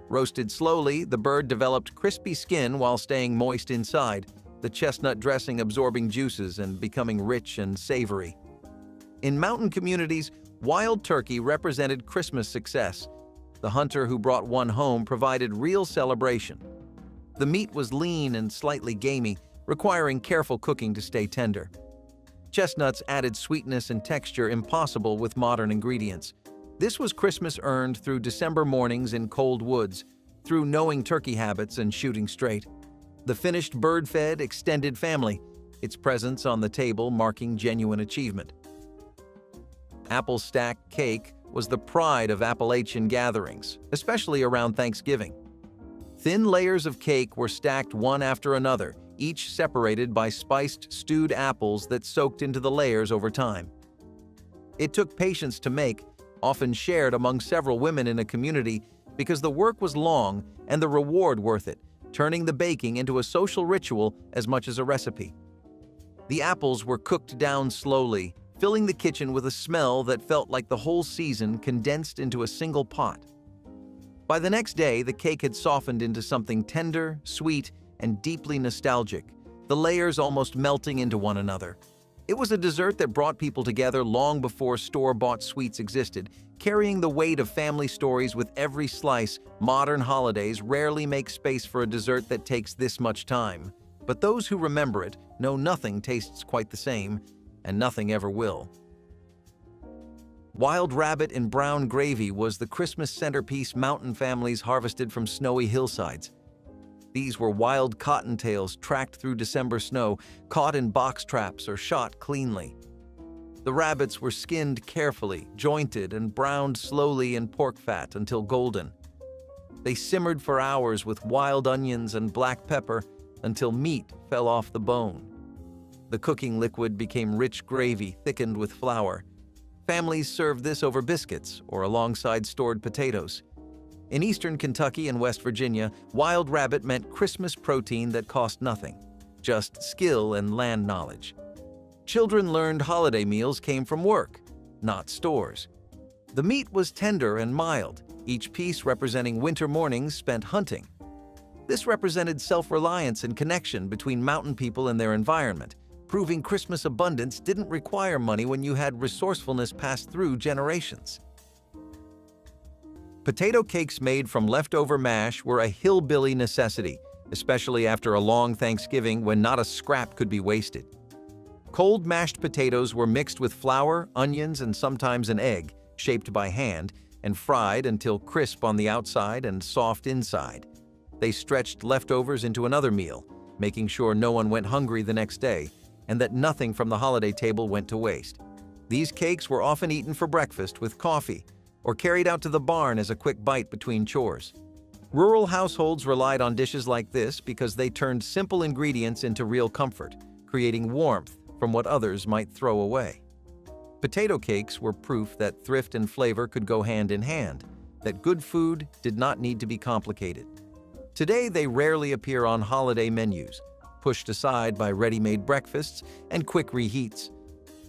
Roasted slowly, the bird developed crispy skin while staying moist inside, the chestnut dressing absorbing juices and becoming rich and savory. In mountain communities, wild turkey represented Christmas success. The hunter who brought one home provided real celebration. The meat was lean and slightly gamey, requiring careful cooking to stay tender. Chestnuts added sweetness and texture impossible with modern ingredients. This was Christmas earned through December mornings in cold woods, through knowing turkey habits and shooting straight. The finished bird fed extended family, its presence on the table marking genuine achievement. Apple stack cake was the pride of Appalachian gatherings, especially around Thanksgiving. Thin layers of cake were stacked one after another, each separated by spiced stewed apples that soaked into the layers over time. It took patience to make, often shared among several women in a community, because the work was long and the reward worth it, turning the baking into a social ritual as much as a recipe. The apples were cooked down slowly, filling the kitchen with a smell that felt like the whole season condensed into a single pot. By the next day, the cake had softened into something tender, sweet, and deeply nostalgic, the layers almost melting into one another. It was a dessert that brought people together long before store-bought sweets existed, carrying the weight of family stories with every slice. Modern holidays rarely make space for a dessert that takes this much time, but those who remember it know nothing tastes quite the same, and nothing ever will. Wild rabbit in brown gravy was the Christmas centerpiece mountain families harvested from snowy hillsides. These were wild cottontails tracked through December snow, caught in box traps or shot cleanly. The rabbits were skinned carefully, jointed, and browned slowly in pork fat until golden. They simmered for hours with wild onions and black pepper until meat fell off the bone. The cooking liquid became rich gravy thickened with flour. Families served this over biscuits or alongside stored potatoes. In eastern Kentucky and West Virginia, wild rabbit meant Christmas protein that cost nothing, just skill and land knowledge. Children learned holiday meals came from work, not stores. The meat was tender and mild, each piece representing winter mornings spent hunting. This represented self-reliance and connection between mountain people and their environment, proving Christmas abundance didn't require money when you had resourcefulness passed through generations. Potato cakes made from leftover mash were a hillbilly necessity, especially after a long Thanksgiving when not a scrap could be wasted. Cold mashed potatoes were mixed with flour, onions, and sometimes an egg, shaped by hand, and fried until crisp on the outside and soft inside. They stretched leftovers into another meal, making sure no one went hungry the next day, and that nothing from the holiday table went to waste. These cakes were often eaten for breakfast with coffee, or carried out to the barn as a quick bite between chores. Rural households relied on dishes like this because they turned simple ingredients into real comfort, creating warmth from what others might throw away. Potato cakes were proof that thrift and flavor could go hand in hand, that good food did not need to be complicated. Today, they rarely appear on holiday menus, pushed aside by ready-made breakfasts and quick reheats.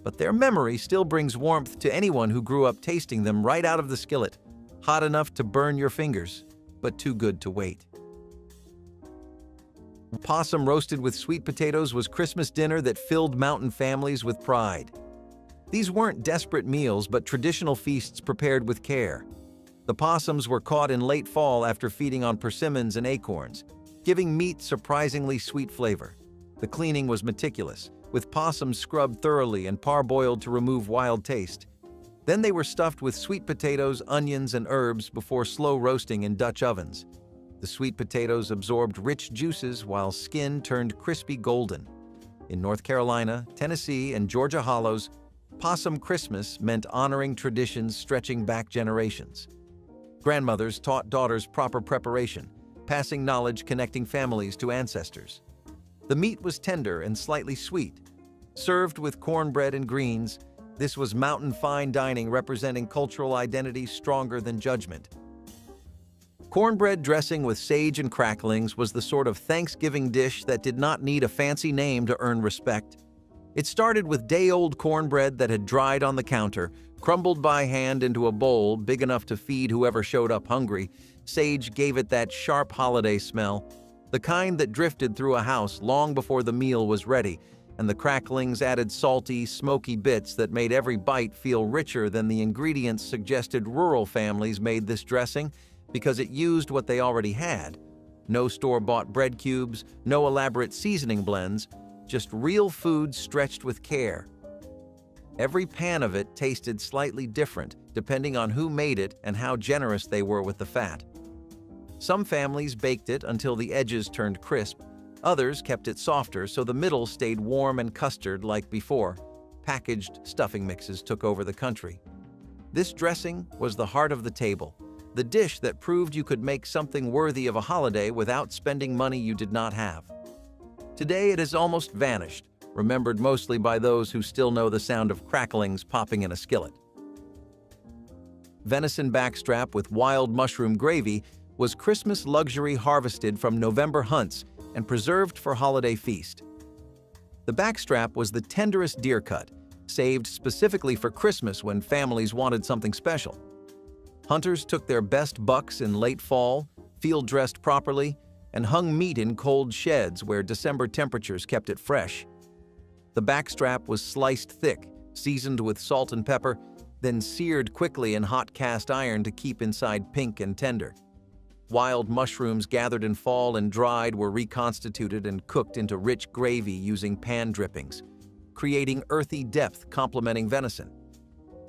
But their memory still brings warmth to anyone who grew up tasting them right out of the skillet, hot enough to burn your fingers, but too good to wait. Possum roasted with sweet potatoes was Christmas dinner that filled mountain families with pride. These weren't desperate meals, but traditional feasts prepared with care. The possums were caught in late fall after feeding on persimmons and acorns, giving meat surprisingly sweet flavor. The cleaning was meticulous, with possums scrubbed thoroughly and parboiled to remove wild taste. Then they were stuffed with sweet potatoes, onions, and herbs before slow roasting in Dutch ovens. The sweet potatoes absorbed rich juices while skin turned crispy golden. In North Carolina, Tennessee, and Georgia hollows, Possum Christmas meant honoring traditions stretching back generations. Grandmothers taught daughters proper preparation, passing knowledge connecting families to ancestors. The meat was tender and slightly sweet. Served with cornbread and greens, this was mountain fine dining representing cultural identity stronger than judgment. Cornbread dressing with sage and cracklings was the sort of Thanksgiving dish that did not need a fancy name to earn respect. It started with day-old cornbread that had dried on the counter, crumbled by hand into a bowl big enough to feed whoever showed up hungry. Sage gave it that sharp holiday smell, the kind that drifted through a house long before the meal was ready, and the cracklings added salty, smoky bits that made every bite feel richer than the ingredients suggested. Rural families made this dressing because it used what they already had. No store-bought bread cubes, no elaborate seasoning blends, just real food stretched with care. Every pan of it tasted slightly different, depending on who made it and how generous they were with the fat. Some families baked it until the edges turned crisp, Others kept it softer so the middle stayed warm and custard like before. Packaged stuffing mixes took over the country. This dressing was the heart of the table, the dish that proved you could make something worthy of a holiday without spending money you did not have. Today it has almost vanished, remembered mostly by those who still know the sound of cracklings popping in a skillet. Venison backstrap with wild mushroom gravy was Christmas luxury harvested from November hunts and preserved for holiday feast. The backstrap was the tenderest deer cut, saved specifically for Christmas when families wanted something special. Hunters took their best bucks in late fall, field-dressed properly, and hung meat in cold sheds where December temperatures kept it fresh. The backstrap was sliced thick, seasoned with salt and pepper, then seared quickly in hot cast iron to keep inside pink and tender. Wild mushrooms gathered in fall and dried were reconstituted and cooked into rich gravy using pan drippings, creating earthy depth complementing venison.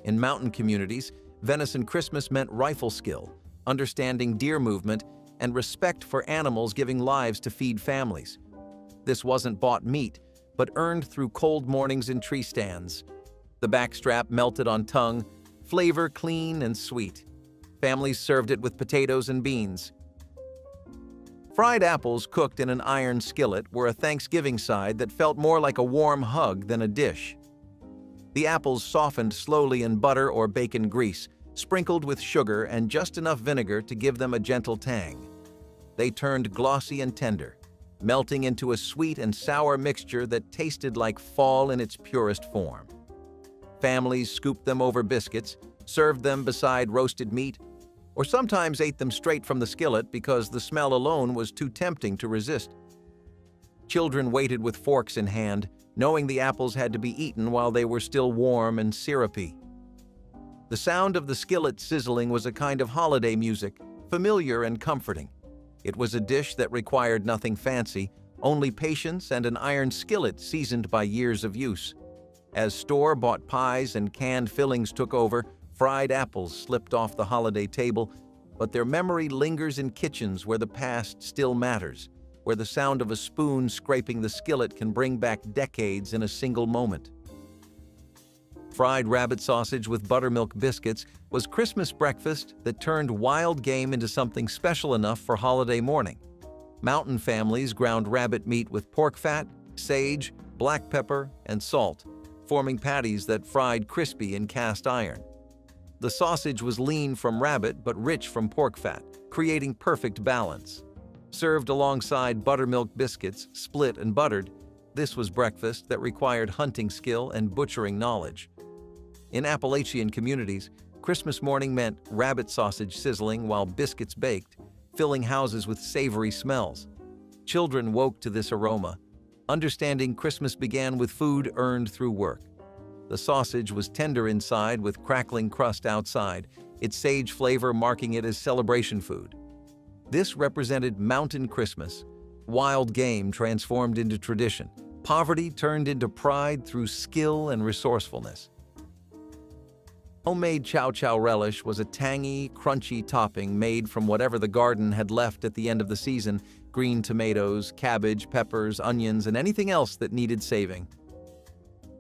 In mountain communities, venison Christmas meant rifle skill, understanding deer movement, and respect for animals giving lives to feed families. This wasn't bought meat, but earned through cold mornings in tree stands. The backstrap melted on tongue, flavor clean and sweet. Families served it with potatoes and beans. Fried apples cooked in an iron skillet were a Thanksgiving side that felt more like a warm hug than a dish. The apples softened slowly in butter or bacon grease, sprinkled with sugar and just enough vinegar to give them a gentle tang. They turned glossy and tender, melting into a sweet and sour mixture that tasted like fall in its purest form. Families scooped them over biscuits, served them beside roasted meat, or sometimes ate them straight from the skillet because the smell alone was too tempting to resist. Children waited with forks in hand, knowing the apples had to be eaten while they were still warm and syrupy. The sound of the skillet sizzling was a kind of holiday music, familiar and comforting. It was a dish that required nothing fancy, only patience and an iron skillet seasoned by years of use. As store-bought pies and canned fillings took over, fried apples slipped off the holiday table, but their memory lingers in kitchens where the past still matters, where the sound of a spoon scraping the skillet can bring back decades in a single moment. Fried rabbit sausage with buttermilk biscuits was Christmas breakfast that turned wild game into something special enough for holiday morning. Mountain families ground rabbit meat with pork fat, sage, black pepper, and salt, forming patties that fried crispy in cast iron. The sausage was lean from rabbit but rich from pork fat, creating perfect balance. Served alongside buttermilk biscuits, split and buttered, this was breakfast that required hunting skill and butchering knowledge. In Appalachian communities, Christmas morning meant rabbit sausage sizzling while biscuits baked, filling houses with savory smells. Children woke to this aroma, understanding Christmas began with food earned through work. The sausage was tender inside with crackling crust outside, its sage flavor marking it as celebration food. This represented mountain Christmas, wild game transformed into tradition, poverty turned into pride through skill and resourcefulness. Homemade chow chow relish was a tangy, crunchy topping made from whatever the garden had left at the end of the season: green tomatoes, cabbage, peppers, onions, and anything else that needed saving.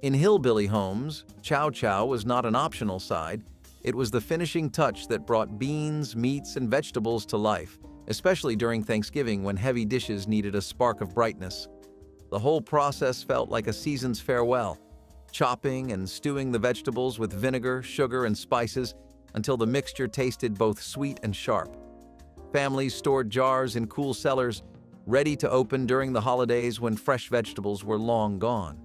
In Hillbilly homes, chow chow was not an optional side. It was the finishing touch that brought beans, meats, and vegetables to life, especially during Thanksgiving when heavy dishes needed a spark of brightness. The whole process felt like a season's farewell, chopping and stewing the vegetables with vinegar, sugar, and spices until the mixture tasted both sweet and sharp. Families stored jars in cool cellars, ready to open during the holidays when fresh vegetables were long gone.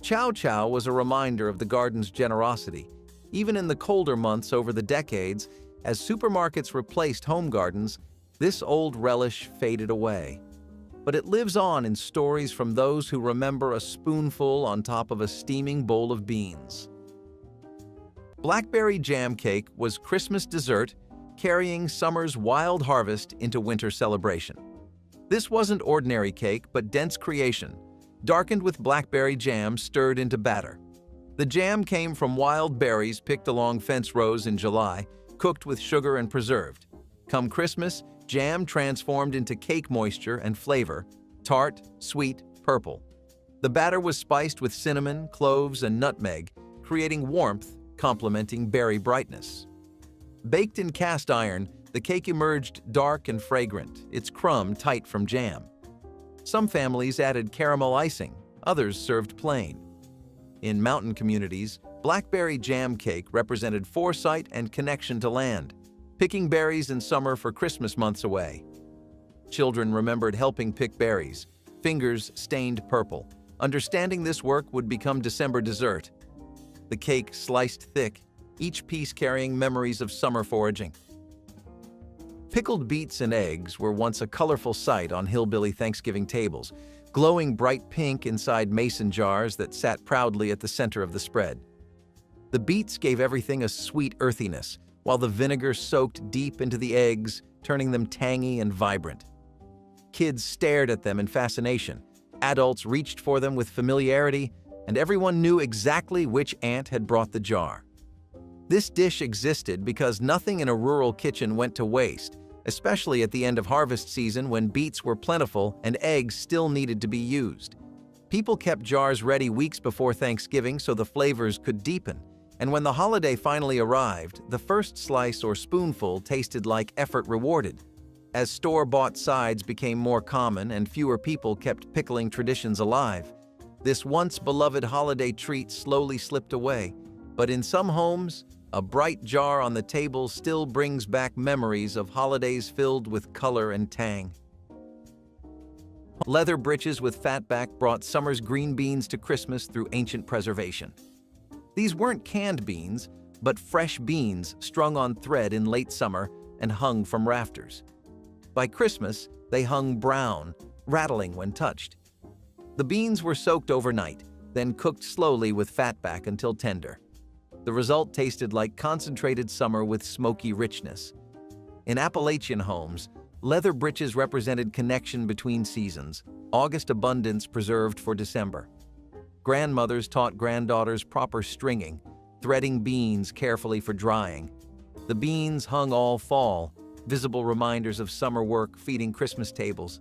Chow chow was a reminder of the garden's generosity. Even in the colder months over the decades, as supermarkets replaced home gardens, this old relish faded away. But it lives on in stories from those who remember a spoonful on top of a steaming bowl of beans. Blackberry jam cake was Christmas dessert, carrying summer's wild harvest into winter celebration. This wasn't ordinary cake, but dense creation, darkened with blackberry jam stirred into batter. The jam came from wild berries picked along fence rows in July, cooked with sugar and preserved. Come Christmas, jam transformed into cake moisture and flavor, tart, sweet, purple. The batter was spiced with cinnamon, cloves, and nutmeg, creating warmth, complementing berry brightness. Baked in cast iron, the cake emerged dark and fragrant, its crumb tight from jam. Some families added caramel icing, others served plain. In mountain communities, blackberry jam cake represented foresight and connection to land, picking berries in summer for Christmas months away. Children remembered helping pick berries, fingers stained purple. Understanding this work would become December dessert. The cake sliced thick, each piece carrying memories of summer foraging. Pickled beets and eggs were once a colorful sight on Hillbilly Thanksgiving tables, glowing bright pink inside mason jars that sat proudly at the center of the spread. The beets gave everything a sweet earthiness, while the vinegar soaked deep into the eggs, turning them tangy and vibrant. Kids stared at them in fascination, adults reached for them with familiarity, and everyone knew exactly which aunt had brought the jar. This dish existed because nothing in a rural kitchen went to waste, especially at the end of harvest season when beets were plentiful and eggs still needed to be used. People kept jars ready weeks before Thanksgiving so the flavors could deepen, and when the holiday finally arrived, the first slice or spoonful tasted like effort rewarded. As store-bought sides became more common and fewer people kept pickling traditions alive, this once-beloved holiday treat slowly slipped away. But in some homes, a bright jar on the table still brings back memories of holidays filled with color and tang. Leather breeches with fatback brought summer's green beans to Christmas through ancient preservation. These weren't canned beans, but fresh beans strung on thread in late summer and hung from rafters. By Christmas, they hung brown, rattling when touched. The beans were soaked overnight, then cooked slowly with fatback until tender. The result tasted like concentrated summer with smoky richness. In Appalachian homes, leather breeches represented connection between seasons, August abundance preserved for December. Grandmothers taught granddaughters proper stringing, threading beans carefully for drying. The beans hung all fall, visible reminders of summer work feeding Christmas tables.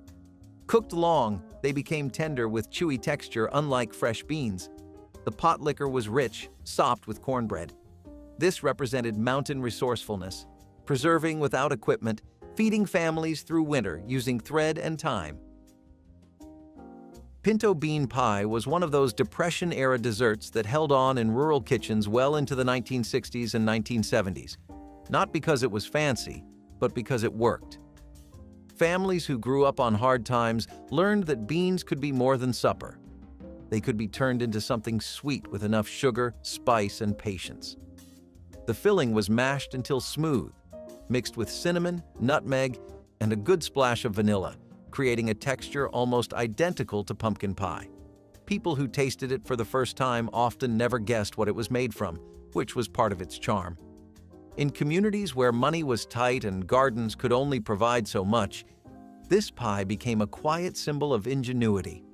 Cooked long, they became tender with chewy texture unlike fresh beans. The pot liquor was rich, sopped with cornbread. This represented mountain resourcefulness, preserving without equipment, feeding families through winter using thread and time. Pinto bean pie was one of those Depression-era desserts that held on in rural kitchens well into the 1960s and 1970s, not because it was fancy, but because it worked. Families who grew up on hard times learned that beans could be more than supper. They could be turned into something sweet with enough sugar, spice, and patience. The filling was mashed until smooth, mixed with cinnamon, nutmeg, and a good splash of vanilla, creating a texture almost identical to pumpkin pie. People who tasted it for the first time often never guessed what it was made from, which was part of its charm. In communities where money was tight and gardens could only provide so much, this pie became a quiet symbol of ingenuity.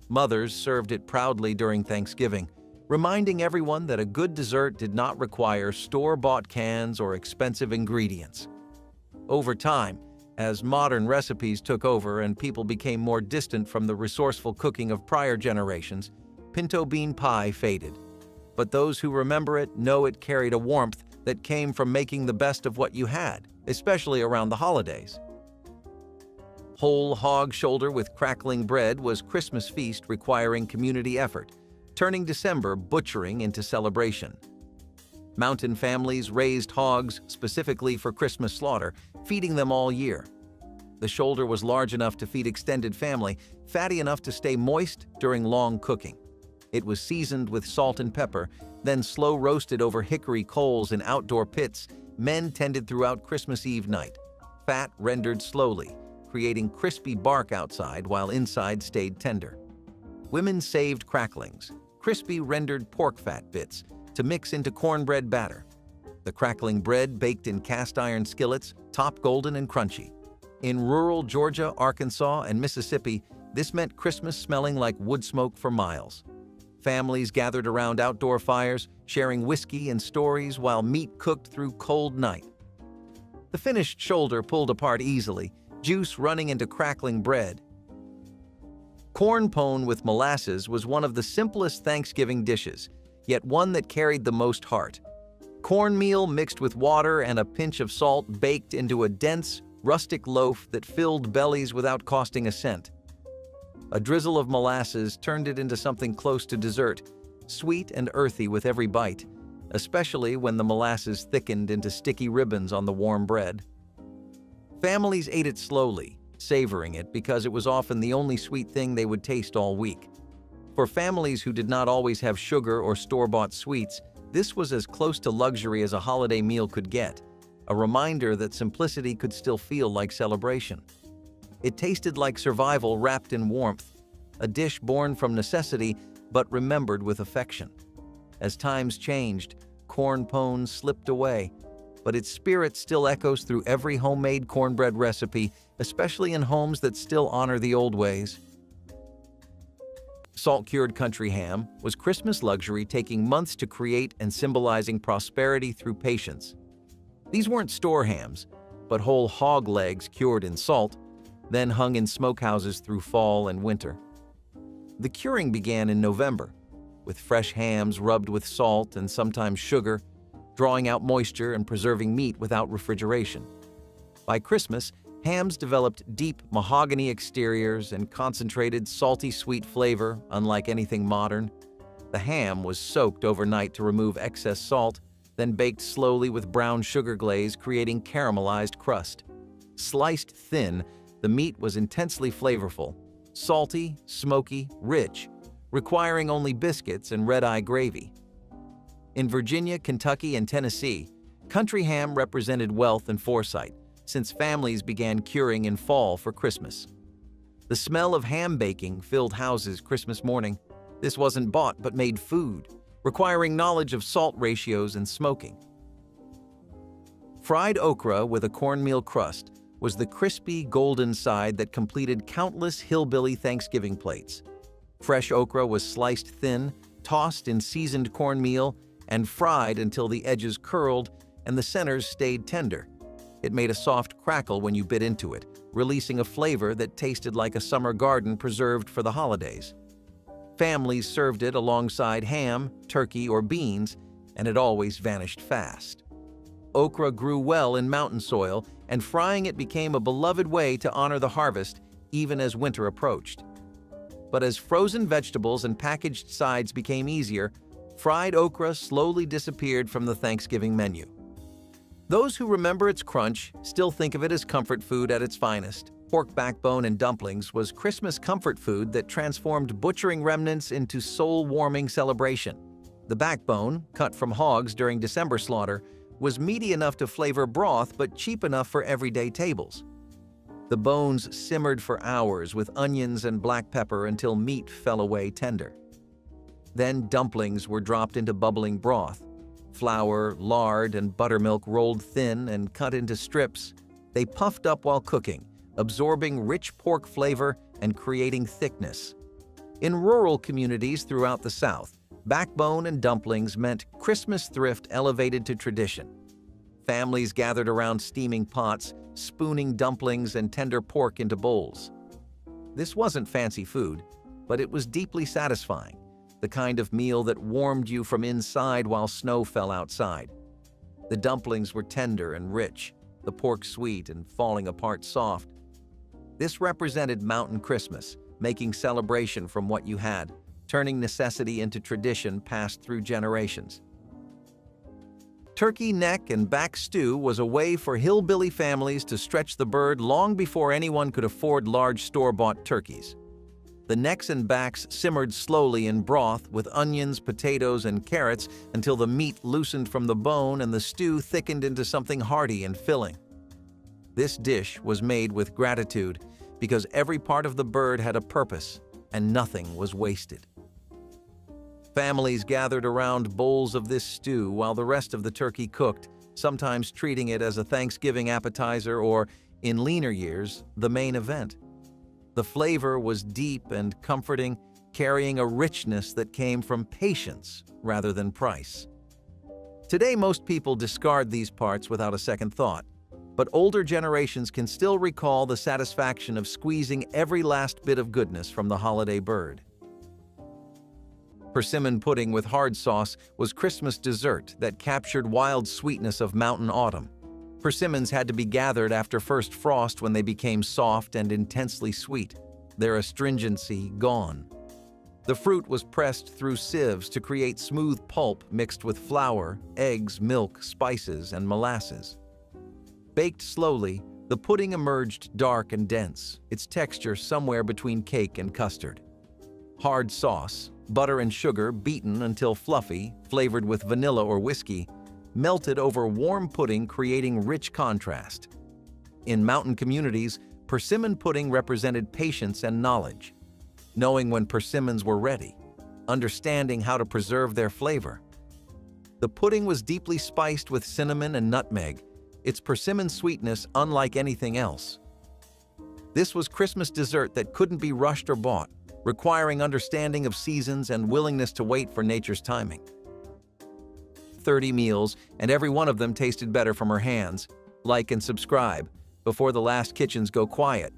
Mothers served it proudly during Thanksgiving, reminding everyone that a good dessert did not require store-bought cans or expensive ingredients. Over time, as modern recipes took over and people became more distant from the resourceful cooking of prior generations, pinto bean pie faded. But those who remember it know it carried a warmth that came from making the best of what you had, especially around the holidays. Whole hog shoulder with crackling bread was Christmas feast requiring community effort, turning December butchering into celebration. Mountain families raised hogs specifically for Christmas slaughter, feeding them all year. The shoulder was large enough to feed extended family, fatty enough to stay moist during long cooking. It was seasoned with salt and pepper, then slow roasted over hickory coals in outdoor pits men tended throughout Christmas Eve night. Fat rendered slowly, creating crispy bark outside while inside stayed tender. Women saved cracklings, crispy rendered pork fat bits, to mix into cornbread batter. The crackling bread baked in cast iron skillets, top golden and crunchy. In rural Georgia, Arkansas, and Mississippi, this meant Christmas smelling like wood smoke for miles. Families gathered around outdoor fires, sharing whiskey and stories while meat cooked through cold night. The finished shoulder pulled apart easily, juice running into crackling bread. Corn pone with molasses was one of the simplest Thanksgiving dishes, yet one that carried the most heart. Cornmeal mixed with water and a pinch of salt baked into a dense, rustic loaf that filled bellies without costing a cent. A drizzle of molasses turned it into something close to dessert, sweet and earthy with every bite, especially when the molasses thickened into sticky ribbons on the warm bread. Families ate it slowly, savoring it because it was often the only sweet thing they would taste all week. For families who did not always have sugar or store-bought sweets, this was as close to luxury as a holiday meal could get, a reminder that simplicity could still feel like celebration. It tasted like survival wrapped in warmth, a dish born from necessity but remembered with affection. As times changed, corn pone slipped away, but its spirit still echoes through every homemade cornbread recipe, especially in homes that still honor the old ways. Salt-cured country ham was Christmas luxury taking months to create and symbolizing prosperity through patience. These weren't store hams, but whole hog legs cured in salt, then hung in smokehouses through fall and winter. The curing began in November, with fresh hams rubbed with salt and sometimes sugar, drawing out moisture and preserving meat without refrigeration. By Christmas, hams developed deep mahogany exteriors and concentrated salty sweet flavor, unlike anything modern. The ham was soaked overnight to remove excess salt, then baked slowly with brown sugar glaze, creating caramelized crust. Sliced thin, the meat was intensely flavorful, salty, smoky, rich, requiring only biscuits and red-eye gravy. In Virginia, Kentucky, and Tennessee, country ham represented wealth and foresight, since families began curing in fall for Christmas. The smell of ham baking filled houses Christmas morning. This wasn't bought but made food, requiring knowledge of salt ratios and smoking. Fried okra with a cornmeal crust was the crispy, golden side that completed countless hillbilly Thanksgiving plates. Fresh okra was sliced thin, tossed in seasoned cornmeal, and fried until the edges curled and the centers stayed tender. It made a soft crackle when you bit into it, releasing a flavor that tasted like a summer garden preserved for the holidays. Families served it alongside ham, turkey, or beans, and it always vanished fast. Okra grew well in mountain soil, and frying it became a beloved way to honor the harvest even as winter approached. But as frozen vegetables and packaged sides became easier, fried okra slowly disappeared from the Thanksgiving menu. Those who remember its crunch still think of it as comfort food at its finest. Pork backbone and dumplings was Christmas comfort food that transformed butchering remnants into soul-warming celebration. The backbone, cut from hogs during December slaughter, was meaty enough to flavor broth but cheap enough for everyday tables. The bones simmered for hours with onions and black pepper until meat fell away tender. Then dumplings were dropped into bubbling broth. Flour, lard, and buttermilk rolled thin and cut into strips. They puffed up while cooking, absorbing rich pork flavor and creating thickness. In rural communities throughout the South, backbone and dumplings meant Christmas thrift elevated to tradition. Families gathered around steaming pots, spooning dumplings and tender pork into bowls. This wasn't fancy food, but it was deeply satisfying, the kind of meal that warmed you from inside while snow fell outside. The dumplings were tender and rich, the pork sweet and falling apart soft. This represented mountain Christmas, making celebration from what you had, turning necessity into tradition passed through generations. Turkey neck and back stew was a way for hillbilly families to stretch the bird long before anyone could afford large store-bought turkeys. The necks and backs simmered slowly in broth with onions, potatoes, and carrots until the meat loosened from the bone and the stew thickened into something hearty and filling. This dish was made with gratitude because every part of the bird had a purpose and nothing was wasted. Families gathered around bowls of this stew while the rest of the turkey cooked, sometimes treating it as a Thanksgiving appetizer or, in leaner years, the main event. The flavor was deep and comforting, carrying a richness that came from patience rather than price. Today, most people discard these parts without a second thought, but older generations can still recall the satisfaction of squeezing every last bit of goodness from the holiday bird. Persimmon pudding with hard sauce was Christmas dessert that captured wild sweetness of mountain autumn. Persimmons had to be gathered after first frost when they became soft and intensely sweet, their astringency gone. The fruit was pressed through sieves to create smooth pulp mixed with flour, eggs, milk, spices, and molasses. Baked slowly, the pudding emerged dark and dense, its texture somewhere between cake and custard. Hard sauce, butter and sugar beaten until fluffy, flavored with vanilla or whiskey, melted over warm pudding, creating rich contrast. In mountain communities, persimmon pudding represented patience and knowledge, knowing when persimmons were ready, understanding how to preserve their flavor. The pudding was deeply spiced with cinnamon and nutmeg, its persimmon sweetness unlike anything else. This was Christmas dessert that couldn't be rushed or bought, requiring understanding of seasons and willingness to wait for nature's timing. 30 meals, and every one of them tasted better from her hands. Like and subscribe before the last kitchens go quiet.